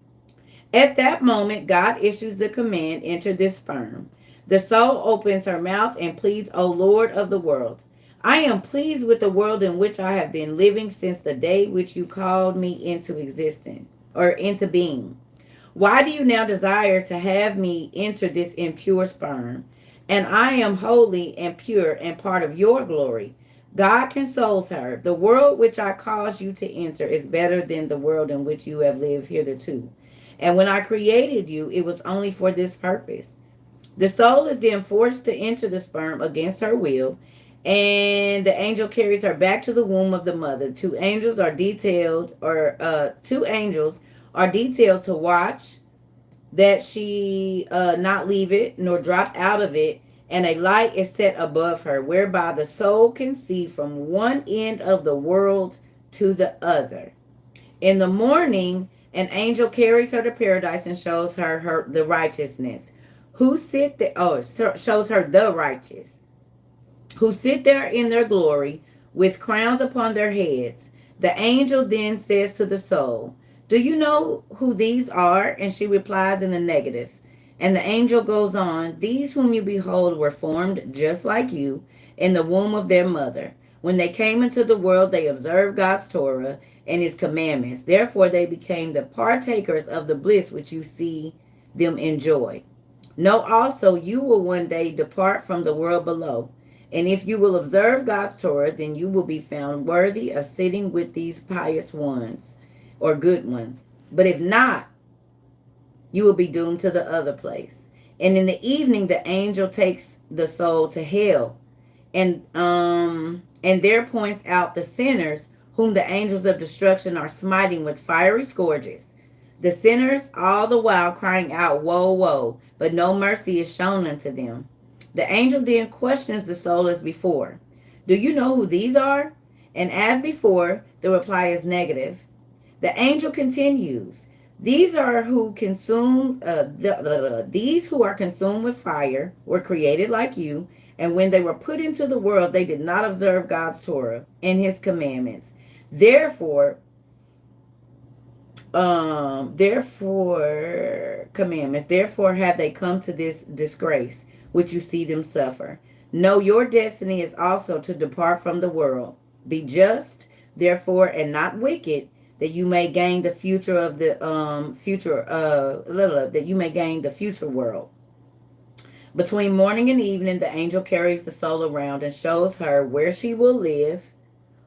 At that moment, God issues the command, enter this sperm. The soul opens her mouth and pleads, O Lord of the world, I am pleased with the world in which I have been living since the day which you called me into existence or into being. Why do you now desire to have me enter this impure sperm? And I am holy and pure and part of your glory. God consoles her. The world which I caused you to enter is better than the world in which you have lived hitherto. And when I created you, it was only for this purpose. The soul is then forced to enter the sperm against her will, and the angel carries her back to the womb of the mother. Two angels are detailed to watch that she not leave it nor drop out of it, and a light is set above her, whereby the soul can see from one end of the world to the other. In the morning, an angel carries her to paradise and shows her the righteousness. Who sit there? Oh, shows her the righteous, who sit there in their glory with crowns upon their heads. The angel then says to the soul, do you know who these are? And she replies in the negative. And the angel goes on, these whom you behold were formed just like you in the womb of their mother. When they came into the world, they observed God's Torah and his commandments. Therefore, they became the partakers of the bliss which you see them enjoy. Know also you will one day depart from the world below. And if you will observe God's Torah, then you will be found worthy of sitting with these pious ones or good ones. But if not, you will be doomed to the other place. And in the evening, the angel takes the soul to hell, and there points out the sinners whom the angels of destruction are smiting with fiery scourges. The sinners all the while crying out, woe, woe, but no mercy is shown unto them. The angel then questions the soul as before. Do you know who these are? And as before, the reply is negative. The angel continues, these are who consume these who are consumed with fire were created like you, and when they were put into the world, they did not observe God's Torah and his commandments. Therefore have they come to this disgrace which you see them suffer. Know your destiny is also to depart from the world. Be just, therefore, and not wicked, that you may gain the future of the that you may gain the future world. Between morning and evening, the angel carries the soul around and shows her where she will live,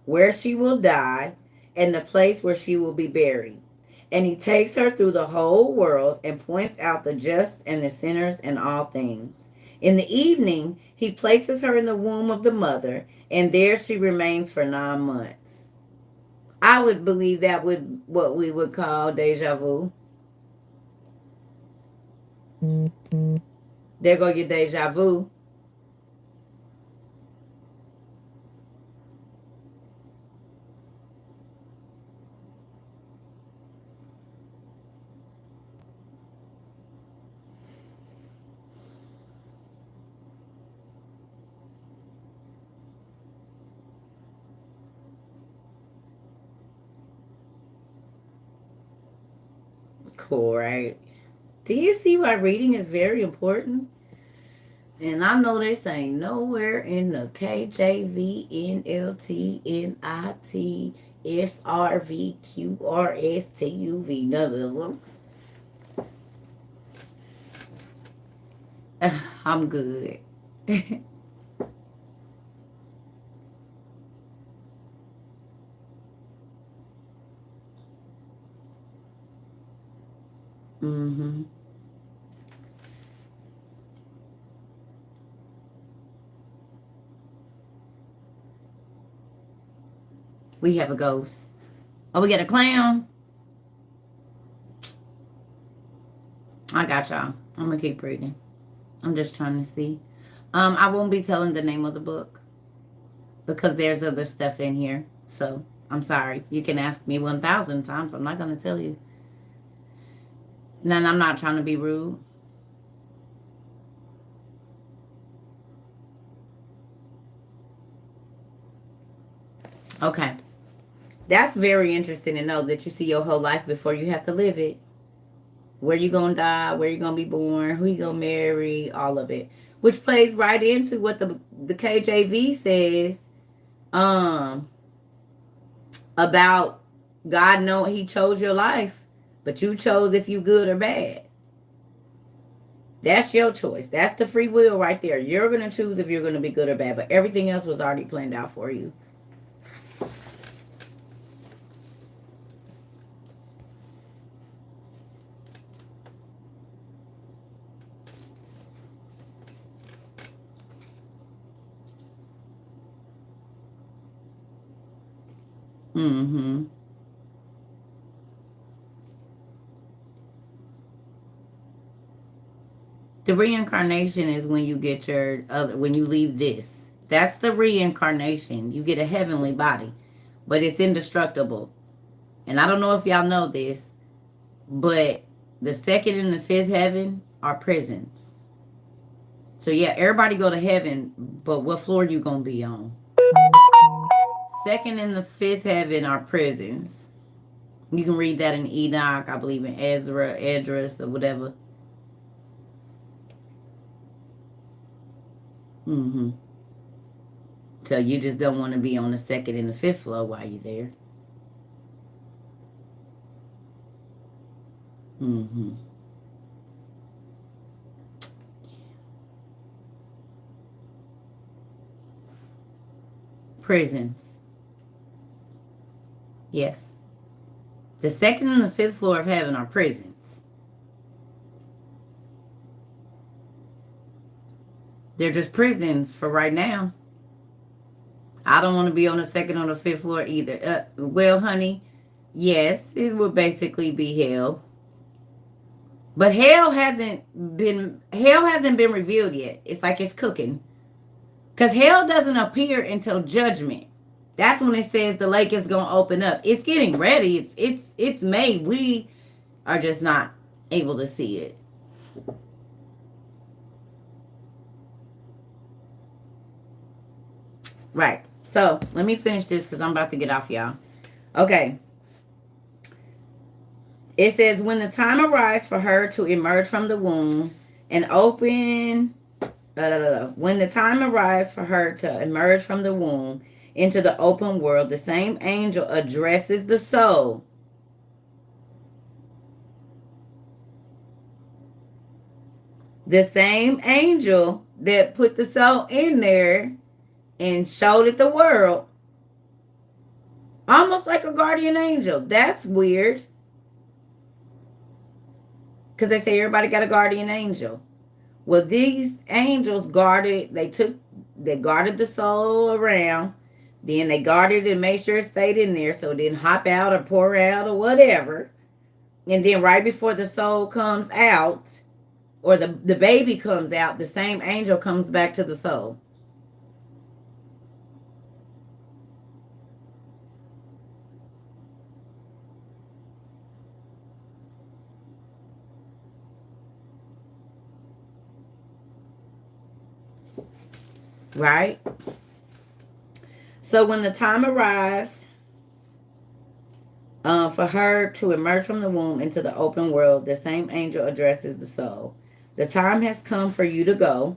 where she will die, and the place where she will be buried. And he takes her through the whole world and points out the just and the sinners in all things. In the evening, he places her in the womb of the mother, and there she remains for 9 months. I would believe that would what we would call deja vu. There go your deja vu. Cool, right? Do you see why reading is very important? And I know this ain't nowhere in the KJV, NLT, NIT, SRV, QRS, TUV, none of them. I'm good. Mm-hmm. We have a ghost. Oh, we got a clown. I got y'all. I'm gonna keep reading. I'm just trying to see. I won't be telling the name of the book because there's other stuff in here. So I'm sorry. You can ask me 1,000 times. I'm not gonna tell you. And I'm not trying to be rude. Okay. That's very interesting to know that you see your whole life before you have to live it. Where you gonna die, where you gonna be born, who you gonna marry, all of it. Which plays right into what the KJV says um about God know he chose your life, but you chose if you good or bad. That's your choice. That's the free will right there. You're gonna choose if you're gonna be good or bad, but everything else was already planned out for you. Mm-hmm. The reincarnation is when you get your other when you leave this. That's the reincarnation. You get a heavenly body, but it's indestructible. And I don't know if y'all know this, but the second and the fifth heaven are prisons. So yeah, everybody go to heaven, but what floor you gonna be on? Second and the fifth heaven are prisons. You can read that in Enoch, I believe in Ezra, Edris, or whatever. Mm-hmm. So you just don't want to be on the second and the fifth floor while you're there. Mm-hmm. Prisons. Yes. The second and the fifth floor of heaven are prisons. They're just prisons for right now. I don't want to be on the second or the fifth floor either. Well, honey, yes, it would basically be hell. But hell hasn't been revealed yet. It's like it's cooking. Cause hell doesn't appear until judgment. That's when it says the lake is gonna open up. It's getting ready. It's made. We are just not able to see it. Right. So let me finish this because I'm about to get off, y'all. Okay. It says, when the time arrives for her to emerge from the womb and open. When the time arrives for her to emerge from the womb into the open world, the same angel addresses the soul. The same angel that put the soul in there and showed it the world Almost like a guardian angel. That's weird. Because they say everybody got a guardian angel. Well, these angels guarded, they guarded the soul around. Then they guarded it and made sure it stayed in there so it didn't hop out or pour out or whatever. And then right before the soul comes out, or the baby comes out, the same angel comes back to the soul. Right? So when the time arrives for her to emerge from the womb into the open world, the same angel addresses the soul. The time has come for you to go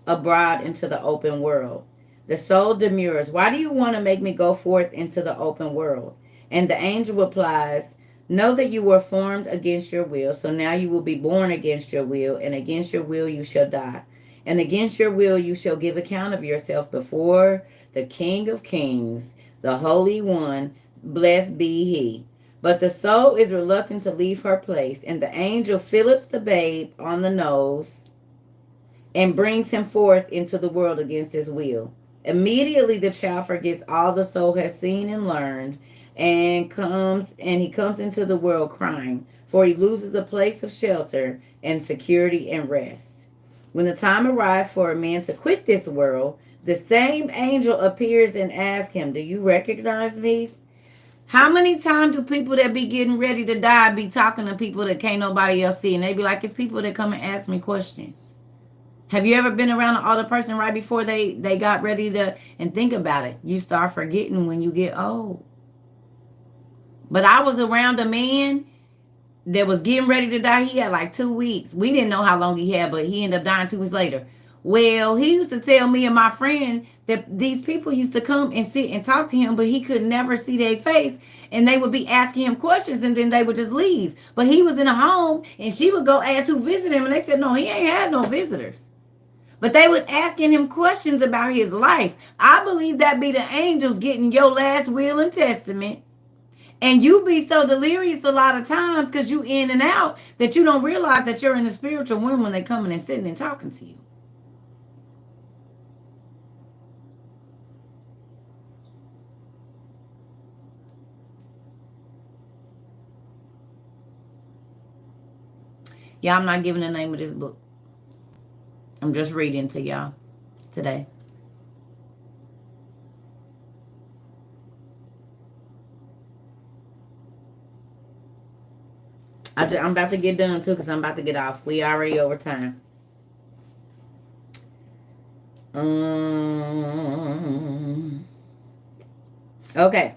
abroad into the open world. The soul demurs, why do you want to make me go forth into the open world? And the angel replies, know that you were formed against your will, so now you will be born against your will, and against your will you shall die. And against your will you shall give account of yourself before the King of Kings, the Holy One, blessed be he. But the soul is reluctant to leave her place, and the angel fillets the babe on the nose and brings him forth into the world against his will. Immediately the child forgets all the soul has seen and learned, and he comes into the world crying, for he loses a place of shelter and security and rest. When the time arrives for a man to quit this world, the same angel appears and asks him, do you recognize me? How many times do people that be getting ready to die be talking to people that can't nobody else see? And they be like, it's people that come and ask me questions. Have you ever been around an older person right before they got ready to, and think about it, you start forgetting when you get old. But I was around a man that was getting ready to die. He had like 2 weeks. We didn't know how long he had, but he ended up dying 2 weeks later. Well, he used to tell me and my friend that these people used to come and sit and talk to him, but he could never see their face. And they would be asking him questions and then they would just leave. But he was in a home and she would go ask who visited him. And they said, no, he ain't had no visitors. But they was asking him questions about his life. I believe that be the angels getting your last will and testament. And you be so delirious a lot of times because you in and out that you don't realize that you're in the spiritual room when they coming and sitting and talking to you. Yeah, I'm not giving the name of this book. I'm just reading to y'all today. I'm about to get done too because I'm about to get off. We already over time. Okay.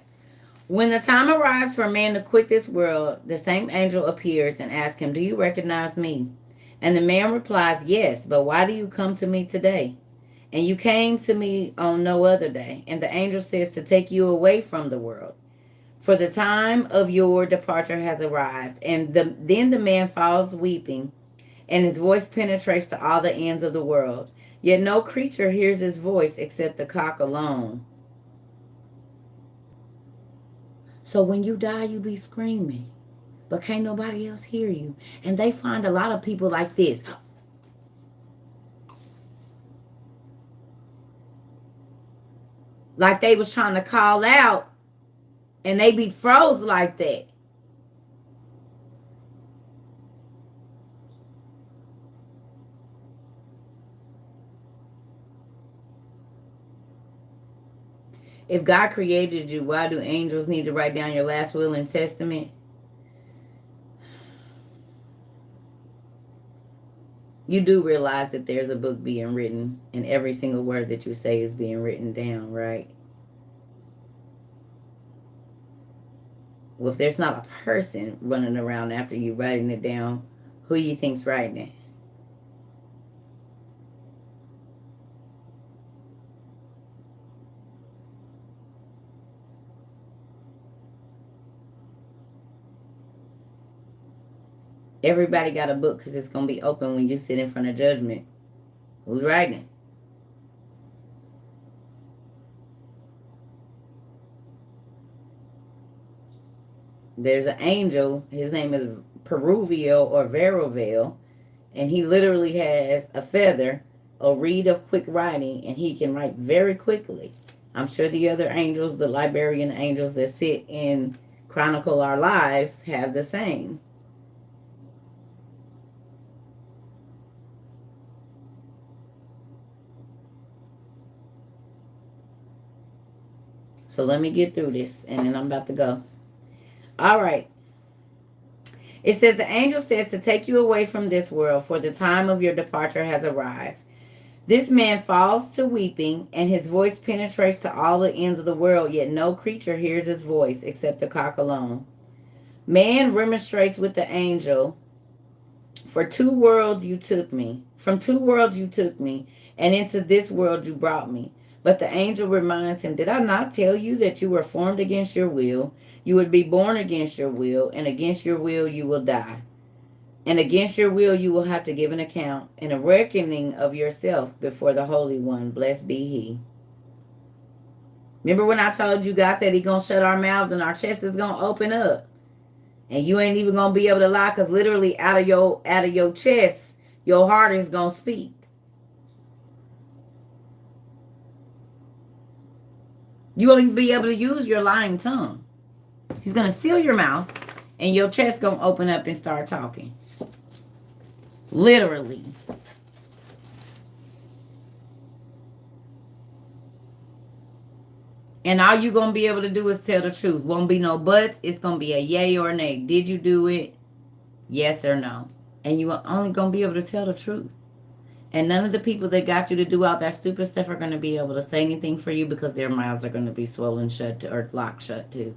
When the time arrives for a man to quit this world, the same angel appears and asks him, do you recognize me? And the man replies, yes, but why do you come to me today? And you came to me on no other day. And the angel says to take you away from the world. For the time of your departure has arrived. And then the man falls weeping, and his voice penetrates to all the ends of the world. Yet no creature hears his voice except the cock alone. So when you die, you be screaming, but can't nobody else hear you. And they find a lot of people like this. Like they was trying to call out, and they be froze like that. If God created you, why do angels need to write down your last will and testament? You do realize that there's a book being written and every single word that you say is being written down, right? Well, if there's not a person running around after you writing it down, who do you think's writing it? Everybody got a book because it's going to be open when you sit in front of judgment. Who's writing it? There's an angel. His name is Peruvial or Verovel, and he literally has a feather, a reed of quick writing, and he can write very quickly. I'm sure the other angels, the Liberian angels that sit in Chronicle Our Lives, have the same. So let me get through this, and then I'm about to go. All right. It says, the angel says to take you away from this world, for the time of your departure has arrived. This man falls to weeping, and his voice penetrates to all the ends of the world, yet no creature hears his voice except the cock alone. Man remonstrates with the angel, for 2 worlds you took me. From 2 worlds you took me, and into this world you brought me. But the angel reminds him, did I not tell you that you were formed against your will? You would be born against your will, and against your will you will die. And against your will you will have to give an account and a reckoning of yourself before the Holy One. Blessed be He. Remember when I told you God said He gonna shut our mouths and our chest is gonna open up, and you ain't even gonna be able to lie, because literally out of your chest, your heart is gonna speak. You won't even be able to use your lying tongue. He's gonna seal your mouth, and your chest gonna open up and start talking. Literally. And all you gonna be able to do is tell the truth. Won't be no buts. It's gonna be a yay or a nay. Did you do it? Yes or no. And you are only gonna be able to tell the truth. And none of the people that got you to do all that stupid stuff are gonna be able to say anything for you, because their mouths are gonna be swollen shut or locked shut too.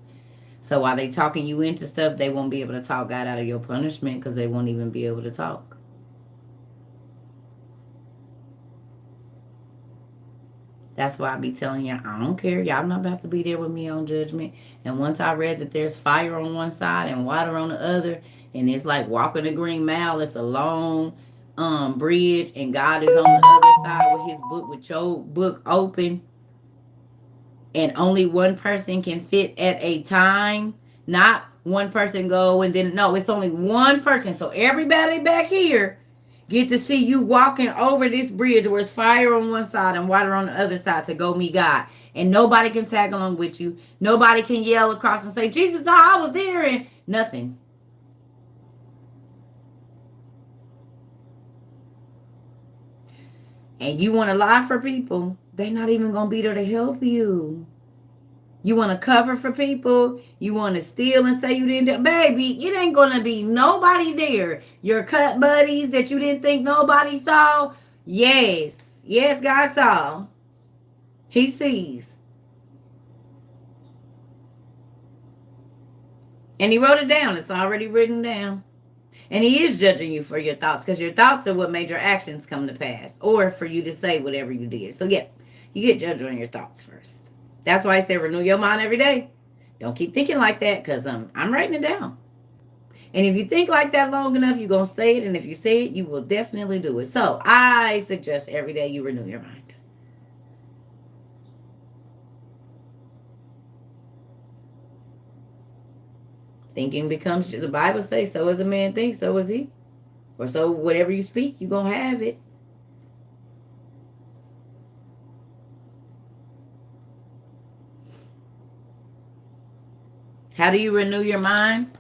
So while they talking you into stuff, they won't be able to talk God out of your punishment, because they won't even be able to talk. That's why I be telling y'all, I don't care. Y'all not about to be there with me on judgment. And once I read that there's fire on one side and water on the other, and it's like walking the Green Mile, it's a long bridge, and God is on the other side with His book, with your book open, and only one person can fit at a time. Not one person go and then, no, it's only one person. So everybody back here get to see you walking over this bridge where it's fire on one side and water on the other side to go meet God. And nobody can tag along with you. Nobody can yell across and say, Jesus, no, I was there, and nothing. And you want to lie for people, they're not even going to be there to help you. You want to cover for people. You want to steal and say you didn't do. Baby, it ain't going to be nobody there. Your cut buddies that you didn't think nobody saw. Yes. Yes, God saw. He sees. And He wrote it down. It's already written down. And He is judging you for your thoughts, because your thoughts are what made your actions come to pass, or for you to say whatever you did. So yeah, you get judged on your thoughts first. That's why I say renew your mind every day. Don't keep thinking like that, because I'm writing it down. And if you think like that long enough, you're going to say it. And if you say it, you will definitely do it. So I suggest every day you renew your mind. Thinking becomes, the Bible says, so as a man thinks, so is he. Or so whatever you speak, you're going to have it. How do you renew your mind?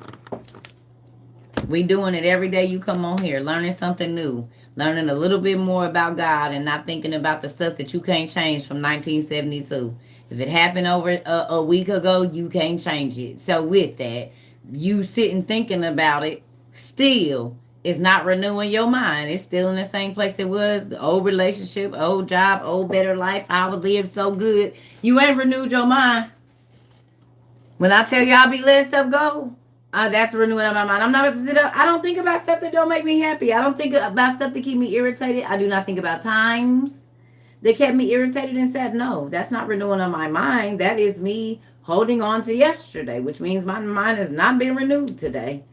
We doing it every day you come on here, learning something new, learning a little bit more about God, and not thinking about the stuff that you can't change from 1972. If it happened over a week ago, you can't change it. So with that, you sitting thinking about it still is not renewing your mind. It's still in the same place it was. The old relationship, old job, old better life. I would live so good. You ain't renewed your mind. When I tell you I'll be letting stuff go, that's renewing my mind. I'm not about to sit up. I don't think about stuff that don't make me happy. I don't think about stuff that keep me irritated. I do not think about times that kept me irritated and sad. No, that's not renewing on my mind. That is me holding on to yesterday, which means my mind has not been renewed today.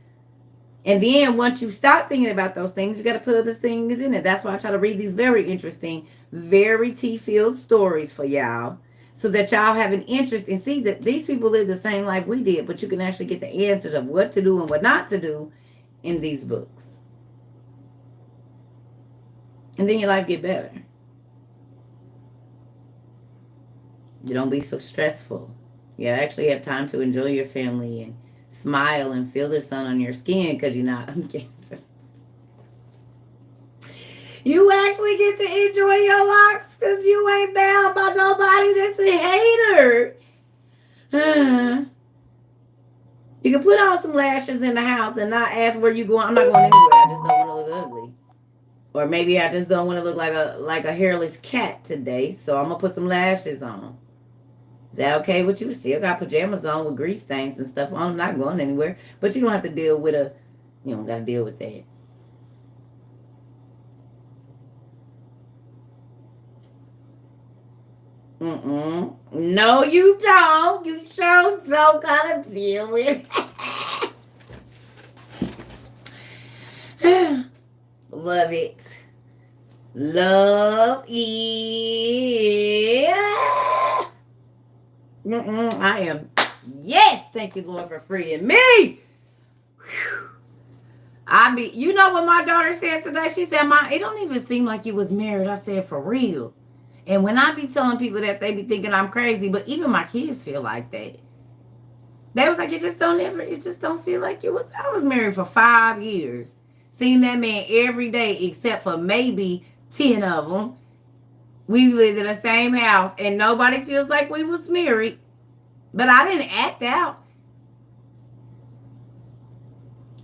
And then once you stop thinking about those things, you got to put other things in it. That's why I try to read these very interesting, very tea-filled stories for y'all, so that y'all have an interest and see that these people live the same life we did, but you can actually get the answers of what to do and what not to do in these books. And then your life get better. You don't be so stressful. You actually have time to enjoy your family and smile and feel the sun on your skin because you're not on cancer. You actually get to enjoy your locks because you ain't bound by nobody that's a hater. You can put on some lashes in the house and not ask where you going. I'm not going anywhere. I just don't want to look ugly. Or maybe I just don't want to look like a hairless cat today, so I'm gonna put some lashes on. Is that okay with you? Still got pajamas on with grease stains and stuff on. I'm not going anywhere. But you don't have to deal with you don't got to deal with that. No, you don't. You sure don't gotta deal with it. Love it. Love it. I am. Yes, thank you, Lord, for freeing me. You know what my daughter said today? She said, "Mom, it don't even seem like you was married." I said, "For real." And when I be telling people that, they be thinking I'm crazy, but even my kids feel like that. They was like, it just don't feel like you was. I was married for 5 years. Seen that man every day except for maybe 10 of them. We lived in the same house and nobody feels like we was married. But I didn't act out.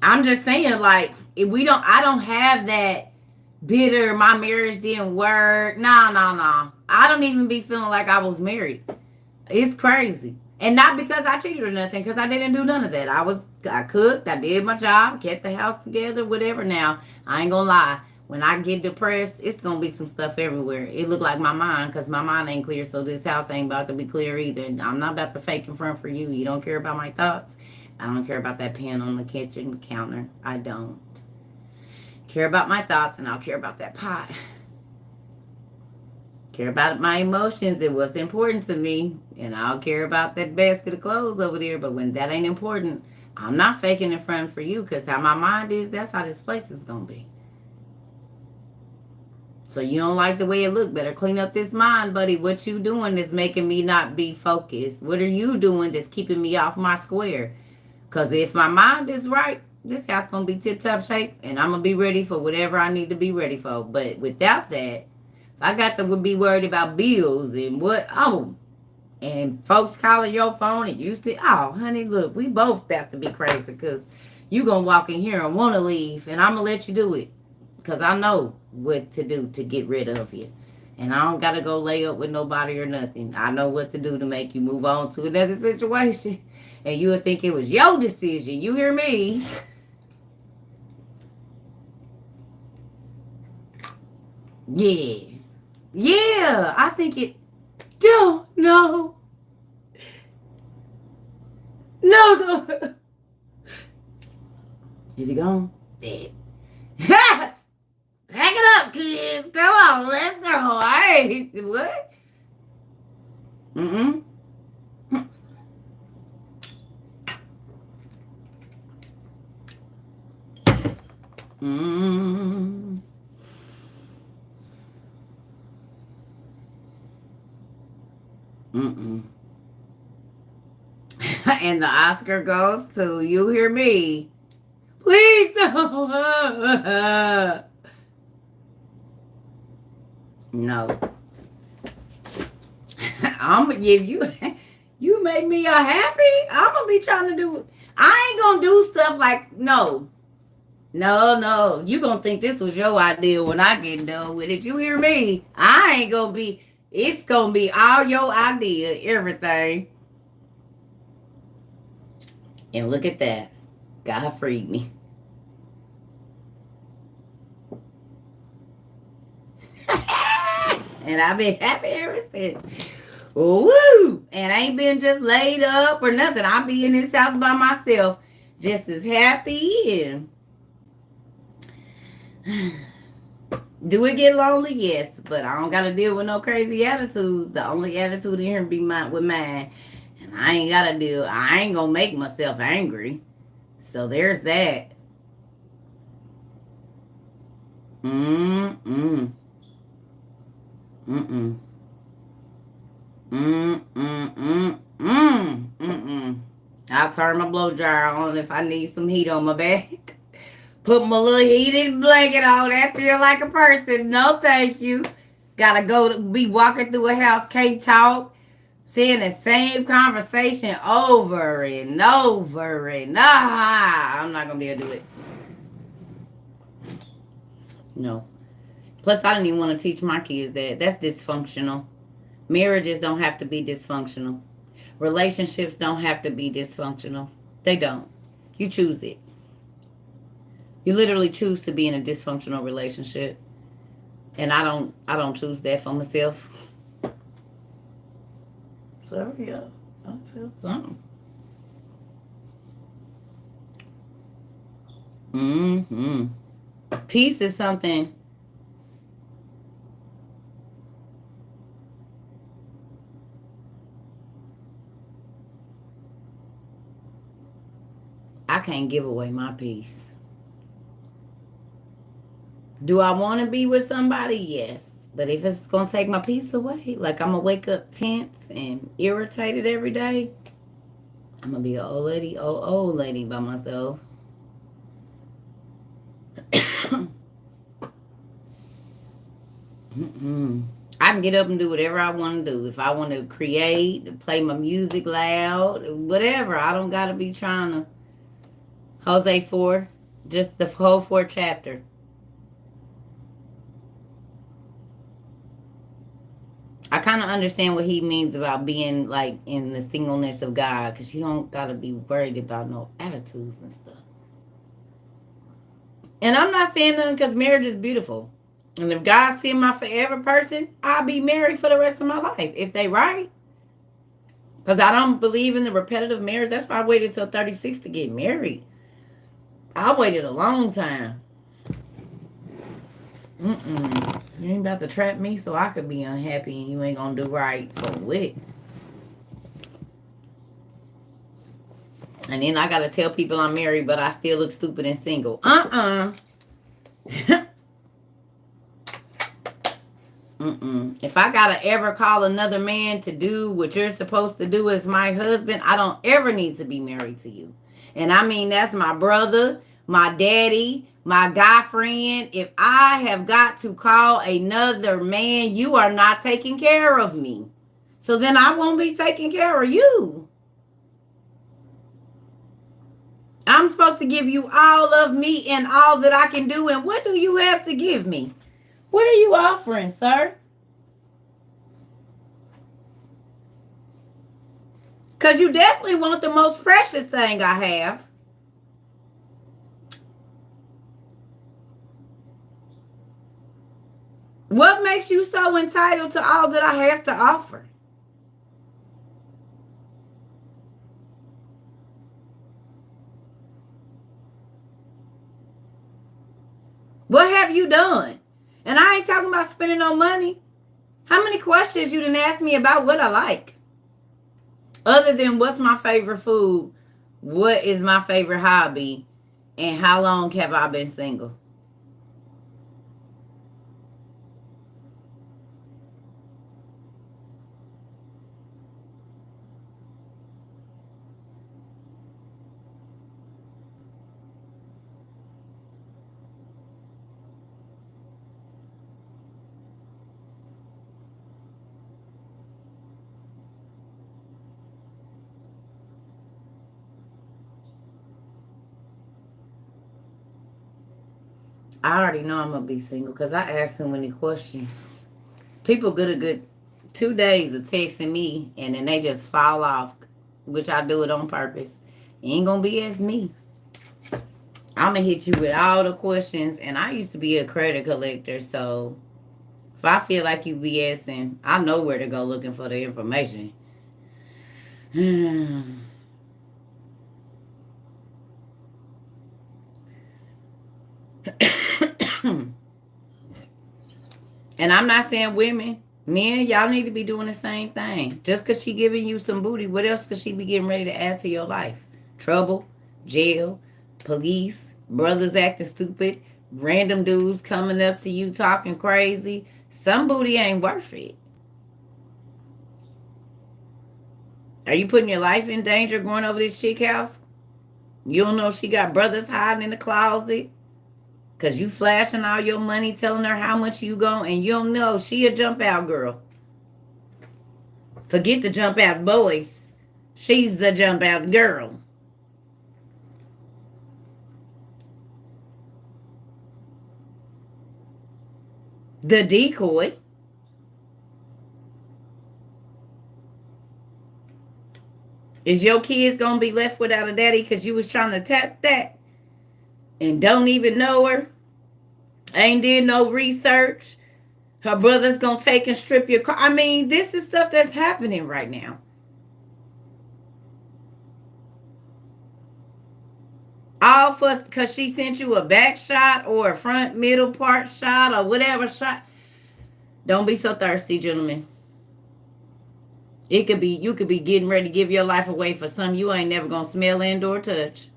I'm just saying, like, if I don't have that bitter, my marriage didn't work. No. I don't even be feeling like I was married. It's crazy. And not because I cheated or nothing, because I didn't do none of that. I cooked, I did my job, kept the house together, whatever. Now, I ain't gonna lie. When I get depressed, it's gonna be some stuff everywhere. It look like my mind, because my mind ain't clear, so this house ain't about to be clear either. I'm not about to fake in front for you. You don't care about my thoughts. I don't care about that pen on the kitchen counter. I don't care about my thoughts, and I'll care about that pot. Care about my emotions and what's important to me, and I'll care about that basket of clothes over there. But when that ain't important, I'm not faking in front for you, because how my mind is, that's how this place is gonna be. So you don't like the way it look, better clean up this mind, buddy. What you doing that's making me not be focused? What are you doing that's keeping me off my square? Because if my mind is right, this house going to be tip-top shape, and I'm going to be ready for whatever I need to be ready for. But without that, if I got to be worried about bills and and folks calling your phone and honey, look, we both about to be crazy, because you going to walk in here and want to leave, and I'm going to let you do it, because I know what to do to get rid of you. And I don't got to go lay up with nobody or nothing. I know what to do to make you move on to another situation. And you would think it was your decision. You hear me? Yeah, I think it. Don't. No. Is he gone? Dead. Pack it up, kids. Come on, let's go. All right. What? Mm-mm. Mm. Mm-mm. And the Oscar goes to, you hear me? Please don't. No. I'm gonna give you. You make me happy. I'm gonna be trying to do. I ain't gonna do stuff like no. You gonna think this was your idea when I get done with it. You hear me? I ain't gonna be. It's gonna be all your idea, everything. And look at that. God freed me. And I've been happy ever since. Woo! And I ain't been just laid up or nothing. I'll be in this house by myself, just as happy and Do it get lonely? Yes, but I don't gotta deal with no crazy attitudes. The only attitude in here be mine with mine, and I ain't gotta deal. I ain't gonna make myself angry. So there's that. Mm mm mm mm mm mm mm mm mm. I'll turn my blow dryer on if I need some heat on my back. Put my little heated blanket on. That feel like a person. No, thank you. Gotta go to be walking through a house, can't talk, saying the same conversation over and over and I'm not gonna be able to do it. No. Plus, I didn't even want to teach my kids that. That's dysfunctional. Marriages don't have to be dysfunctional. Relationships don't have to be dysfunctional. They don't. You choose it. You literally choose to be in a dysfunctional relationship. And I don't choose that for myself. So yeah, I feel something. Mm-hmm. Peace is something I can't give away my peace. Do I want to be with somebody? Yes. But if it's gonna take my peace away, like I'm gonna wake up tense and irritated every day, I'm gonna be an old lady by myself. Mm-mm. I can get up and do whatever I want to do. If I want to create, play my music loud, whatever. I don't gotta be trying to Jose 4, just the whole 4th chapter. I kind of understand what he means about being like in the singleness of God, because you don't gotta be worried about no attitudes and stuff. And I'm not saying nothing because marriage is beautiful. And if God send my forever person, I'll be married for the rest of my life if they right. Because I don't believe in the repetitive marriage. That's why I waited till 36 to get married. I waited a long time. Mm-mm. You ain't about to trap me so I could be unhappy and you ain't gonna do right for what? And then I gotta tell people I'm married, but I still look stupid and single. Mm-mm. If I gotta ever call another man to do what you're supposed to do as my husband, I don't ever need to be married to you. And I mean, that's my brother, my daddy, my guy friend. If I have got to call another man, you are not taking care of me. So then I won't be taking care of you. I'm supposed to give you all of me and all that I can do. And what do you have to give me? What are you offering, sir? Because you definitely want the most precious thing I have. What makes you so entitled to all that I have to offer? What have you done? And I ain't talking about spending no money. How many questions you didn't ask me about what I like? Other than what's my favorite food, what is my favorite hobby, and how long have I been single? I already know I'm gonna be single because I asked so many questions. People get a good 2 days of texting me and then they just fall off, which I do it on purpose. It ain't gonna be as me. I'm gonna hit you with all the questions, and I used to be a credit collector, so if I feel like you BSing, I know where to go looking for the information. And I'm not saying women, men, y'all need to be doing the same thing. Just because she giving you some booty, what else could she be getting ready to add to your life? Trouble, jail, police, brothers acting stupid, random dudes coming up to you talking crazy. Some booty ain't worth it. Are you putting your life in danger going over this chick house? You don't know if she got brothers hiding in the closet? Cause you flashing all your money, telling her how much you go, and you don't know she a jump out girl. Forget the jump out boys. She's the jump out girl. The decoy. Is your kids gonna be left without a daddy because you was trying to tap that and don't even know her? Ain't did no research. Her brother's gonna take and strip your car. I mean, this is stuff that's happening right now. All for because she sent you a back shot or a front middle part shot or whatever shot. Don't be so thirsty, gentlemen. It could be you could be getting ready to give your life away for some you ain't never gonna smell and or touch.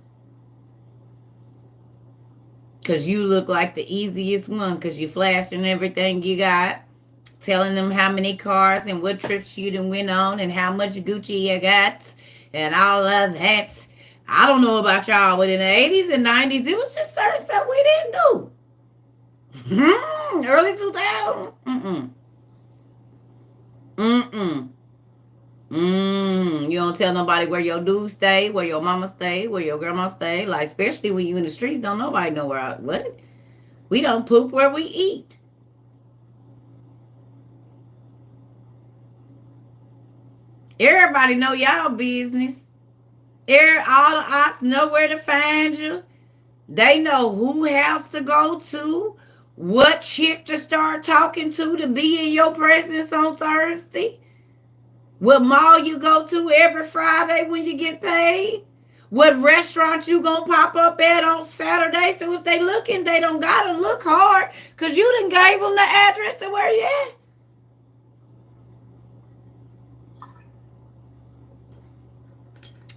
Cause you look like the easiest one because you flashing everything you got. Telling them how many cars and what trips you done went on and how much Gucci you got and all of that. I don't know about y'all, but in the 80s and 90s, it was just certain stuff we didn't do. Early 2000s. You don't tell nobody where your dude stay, where your mama stay, where your grandma stay. Like, especially when you in the streets, don't nobody know where what? We don't poop where we eat. Everybody know y'all business. All the ops know where to find you. They know who house to go to, what chick to start talking to be in your presence on Thursday, what mall you go to every Friday when you get paid, what restaurant you gonna pop up at on Saturday. So if they looking, they don't gotta look hard because you done gave them the address of where you at.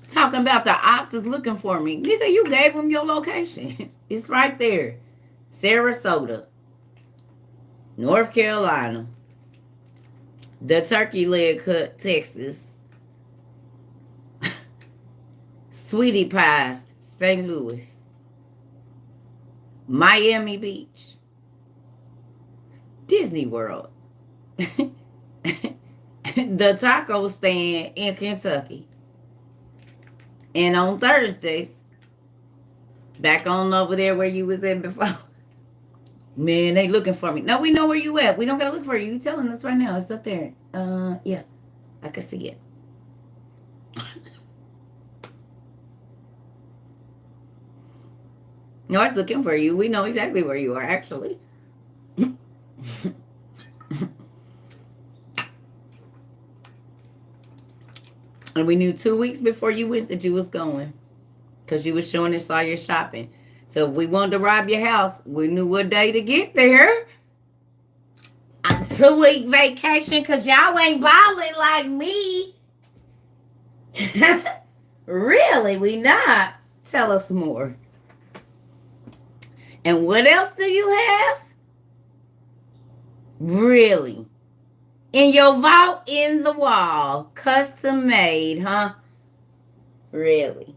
Talking about the ops is looking for me. Nigga, you gave them your location. It's right there. Sarasota, North Carolina, the Turkey Leg Cut, Texas, Sweetie Pies, St. Louis, Miami Beach, Disney World, the taco stand in Kentucky. And on Thursdays, back on over there where you was at before. Man, they looking for me. No, we know where you at. We don't gotta look for you. You telling us right now. It's up there. Yeah, I can see it. No, it's looking for you. We know exactly where you are, actually. And we knew 2 weeks before you went that you was going. Because you was showing us all your shopping. So if we wanted to rob your house, we knew what day to get there. A 2-week vacation because y'all ain't balling like me. Really, we not. Tell us more. And what else do you have? Really? In your vault in the wall. Custom made, huh? Really?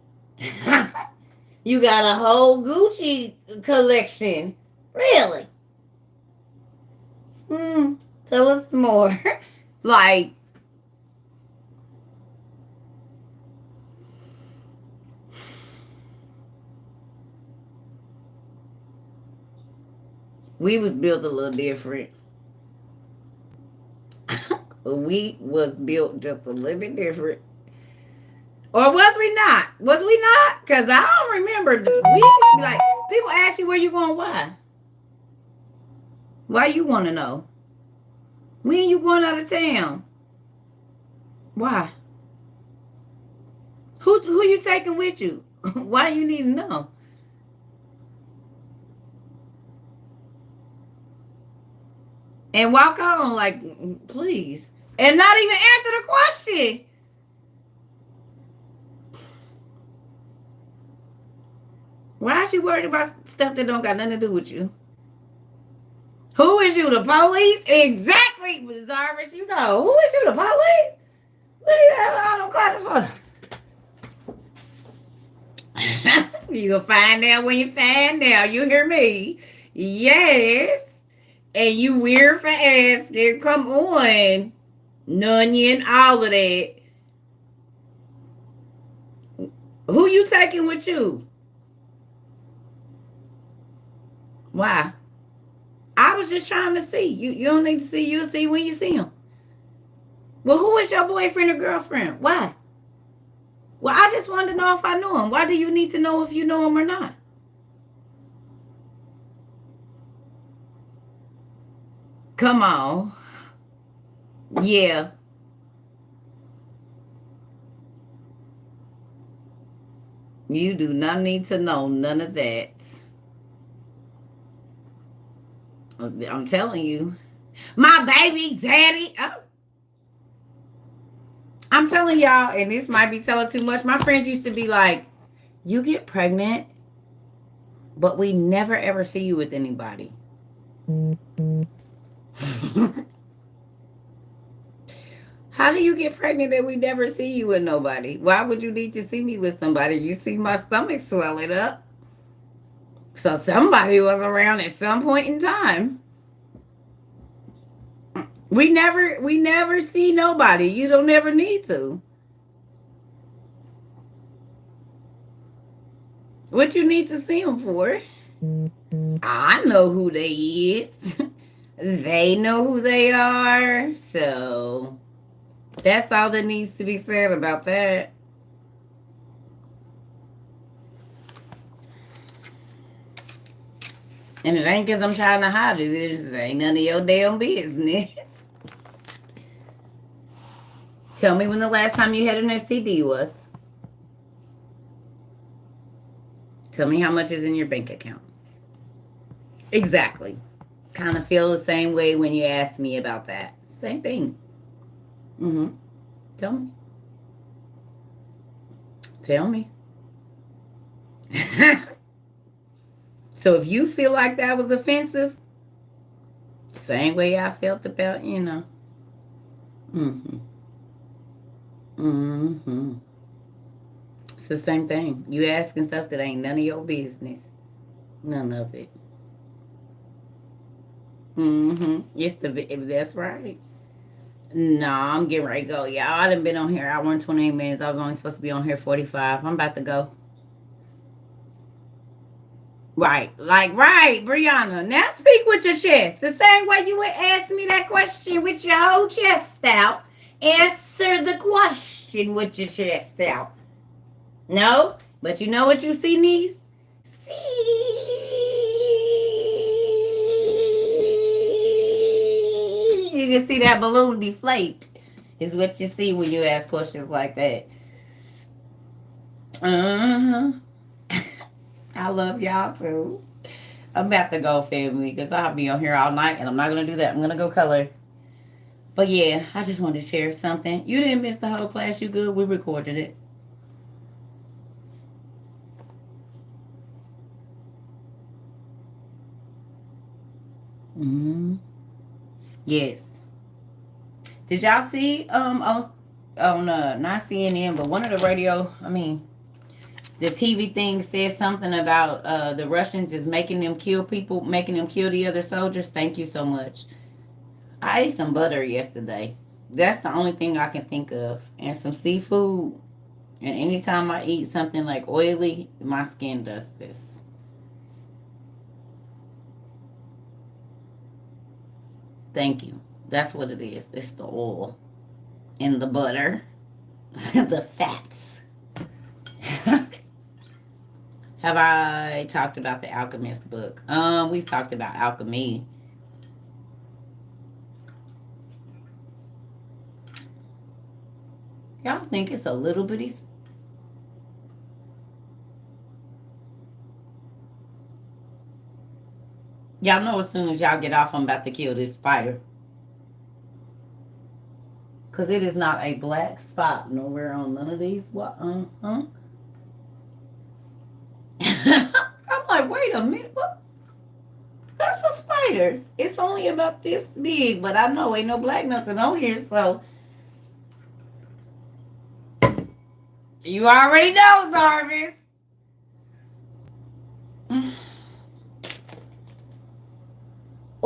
You got a whole Gucci collection. Really? Tell us more. Like, we was built a little different. We was built just a little bit different. Or was we not? Was we not? Because I don't remember. We used to be like, people ask you where you going, why? Why you want to know? When you going out of town? Why? Who you taking with you? Why you need to know? and walk on like, please. And not even answer the question. Why is you worried about stuff that don't got nothing to do with you? Who is you, the police? Exactly, Zarvis, you know. Who is you, the police? What the hell I don't call the fuck? You gonna find out when you find out. You hear me? Yes. And you weird for asking. Come on. Nunion, all of that. Who you taking with you? Why? I was just trying to see. You don't need to see. You'll see when you see him. Well, who is your boyfriend or girlfriend? Why? Well, I just wanted to know if I knew him. Why do you need to know if you know him or not? Come on. Yeah. You do not need to know none of that. I'm telling you. My baby daddy. Oh. I'm telling y'all, and this might be telling too much. My friends used to be like, you get pregnant, but we never ever see you with anybody. How do you get pregnant and we never see you with nobody? Why would you need to see me with somebody? You see my stomach swelling up. So somebody was around at some point in time. We never see nobody. You don't ever need to. What you need to see them for? I know who they is. They know who they are. So that's all that needs to be said about that. And it ain't because I'm trying to hide it. It just ain't none of your damn business. Tell me when the last time you had an STD was. Tell me how much is in your bank account. Exactly. Kind of feel the same way when you ask me about that. Same thing. Mm-hmm. Tell me. Tell me. So if you feel like that was offensive, same way I felt about, Mm-hmm. Mm-hmm. It's the same thing. You asking stuff that ain't none of your business. None of it. Mm-hmm. That's right. No, I'm getting ready to go. Y'all, I done been on here hour and 28 minutes. I was only supposed to be on here 45. I'm about to go. Right. Right, Brianna. Now speak with your chest. The same way you would ask me that question with your whole chest out. Answer the question with your chest out. No? But you know what you see, niece? You can see that balloon deflate. Is what you see when you ask questions like that. Uh-huh. I love y'all too. I'm about to go, family, because I'll be on here all night, and I'm not going to do that. I'm going to go color. But yeah, I just wanted to share something. You didn't miss the whole class. You good? We recorded it. Mm-hmm. Yes. Did y'all see on not CNN, but one of the the TV thing says something about the Russians is making them kill people, making them kill the other soldiers. Thank you so much. I ate some butter yesterday. That's the only thing I can think of. And some seafood. And anytime I eat something like oily, my skin does this. Thank you. That's what it is. It's the oil and the butter, the fats. Have I talked about the Alchemist book? We've talked about alchemy. Y'all think it's a little bitty? Y'all know as soon as y'all get off, I'm about to kill this spider. Because it is not a black spot nowhere on none of these. What? I'm like, wait a minute. What? That's a spider. It's only about this big, but I know ain't no black nothing on here, so. You already know, Zarvis.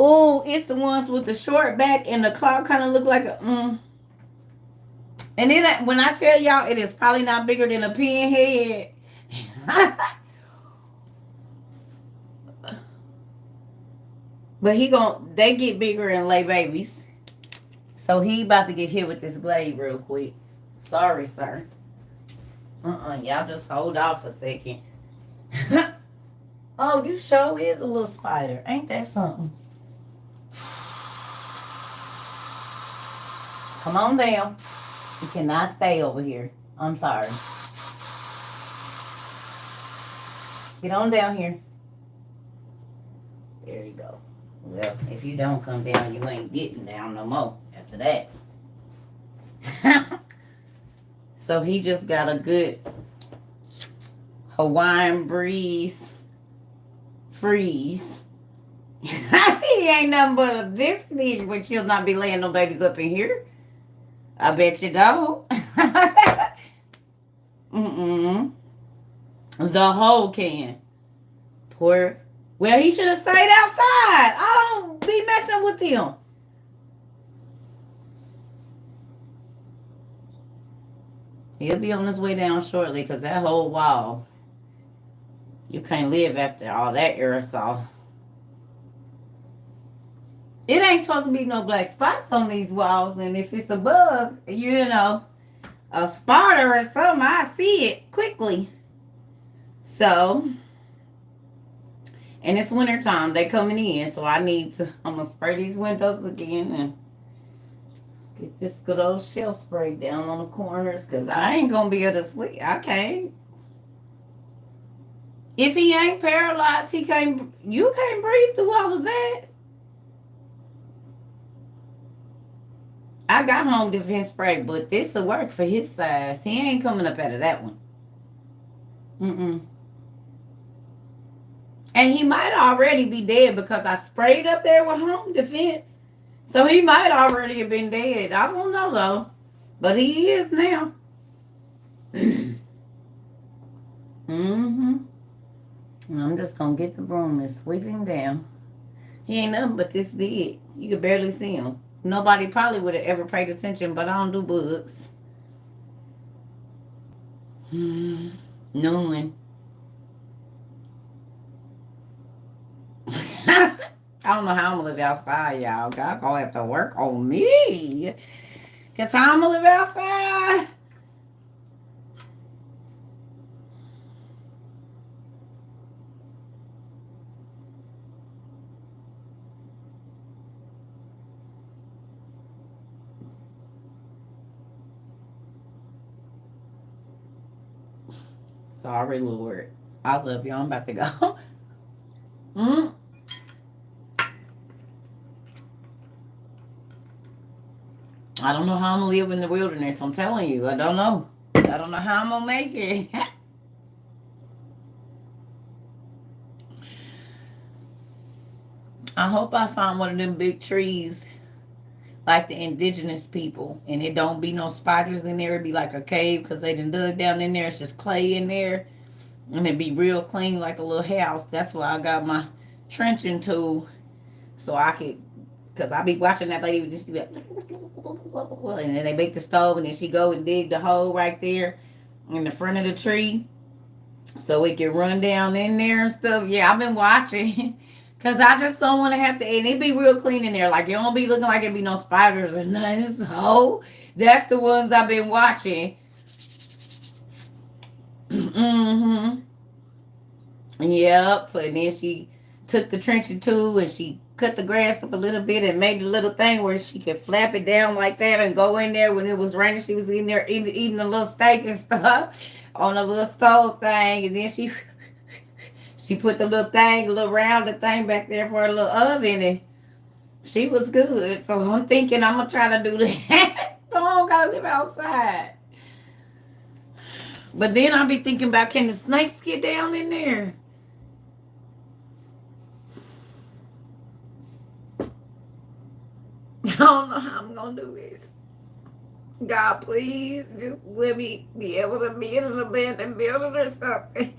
Oh, it's the ones with the short back and the claw kind of look like a. And then when I tell y'all, it is probably not bigger than a pinhead. But they get bigger and lay babies. So he about to get hit with this blade real quick. Sorry, sir. Y'all just hold off a second. Oh, you sure is a little spider. Ain't that something? Come on down. You cannot stay over here. I'm sorry. Get on down here. There you go. Well, if you don't come down, you ain't getting down no more after that. So he just got a good Hawaiian breeze freeze. He ain't nothing but this big, but you'll not be laying no babies up in here. I bet you don't. The whole can. Poor. Well, he should have stayed outside. I don't be messing with him. He'll be on his way down shortly because that whole wall, you can't live after all that aerosol. It ain't supposed to be no black spots on these walls. And if it's a bug, a spider or something, I see it quickly. So, and it's winter time. They coming in. So I'm going to spray these windows again and get this good old shell spray down on the corners because I ain't going to be able to sleep. I can't. If he ain't paralyzed, you can't breathe through all of that. I got home defense spray, but this will work for his size. He ain't coming up out of that one. And he might already be dead because I sprayed up there with home defense. So he might already have been dead. I don't know though. But he is now. I'm just going to get the broom and sweep him down. He ain't nothing but this big. You could barely see him. Nobody probably would have ever paid attention, but I don't do bugs. No one. I don't know how I'm going to live outside, y'all. God going to have to work on me. Because how I'm going to live outside? Sorry, Lord. I love you. I'm about to go. I don't know how I'm going to live in the wilderness. I'm telling you. I don't know. I don't know how I'm going to make it. I hope I find one of them big trees like the indigenous people, and it don't be no spiders in there. It be like a cave because they done dug down in there. It's just clay in there, and it be real clean like a little house. That's why I got my trenching tool, so I could, because I be watching that lady just be like, and then they make the stove, and then she go and dig the hole right there in the front of the tree, so it can run down in there and stuff. Yeah, I've been watching. Because I just don't want to have to, and it be real clean in there. Like, it don't be looking like it be no spiders or nothing. So, that's the ones I've been watching. Yep. So, and then she took the trenching tool and she cut the grass up a little bit and made a little thing where she could flap it down like that and go in there when it was raining. She was in there eating a little steak and stuff on a little stove thing. And then she She put the little thing, the little rounded thing back there for a little oven, and she was good. So I'm thinking I'm gonna try to do that. So I don't gotta live outside. But then I'll be thinking about, can the snakes get down in there? I don't know how I'm gonna do this. God, please just let me be able to be in an abandoned building or something.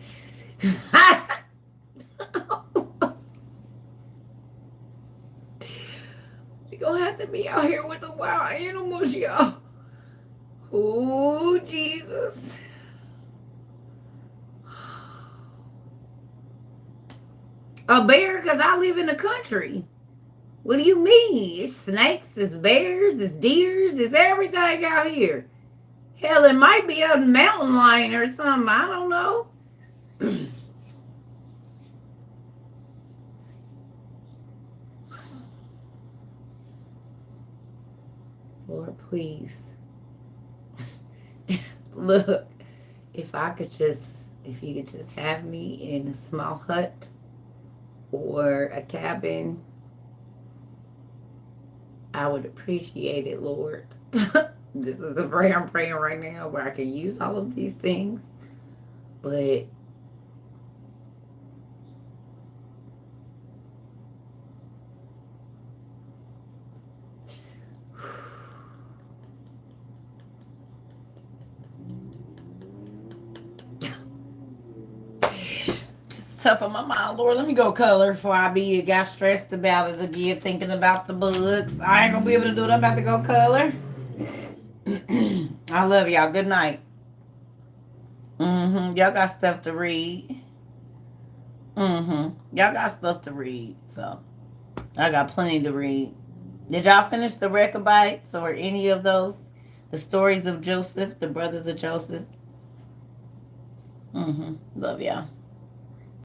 We gonna have to be out here with the wild animals, y'all. Oh, Jesus. A bear? Because I live in the country. What do you mean? It's snakes, it's bears, it's deers, it's everything out here. Hell, it might be a mountain lion or something. I don't know. Lord, please. Look, if you could just have me in a small hut or a cabin, I would appreciate it, Lord. This is a prayer I'm praying right now where I can use all of these things. But tough on my mind, Lord. Let me go color before I got stressed about it again, thinking about the bugs. I ain't gonna be able to do it. I'm about to go color. I love y'all. Good night. Y'all got stuff to read. Y'all got stuff to read. So I got plenty to read. Did y'all finish the Rechabites or any of those? The stories of Joseph, the brothers of Joseph. Love y'all.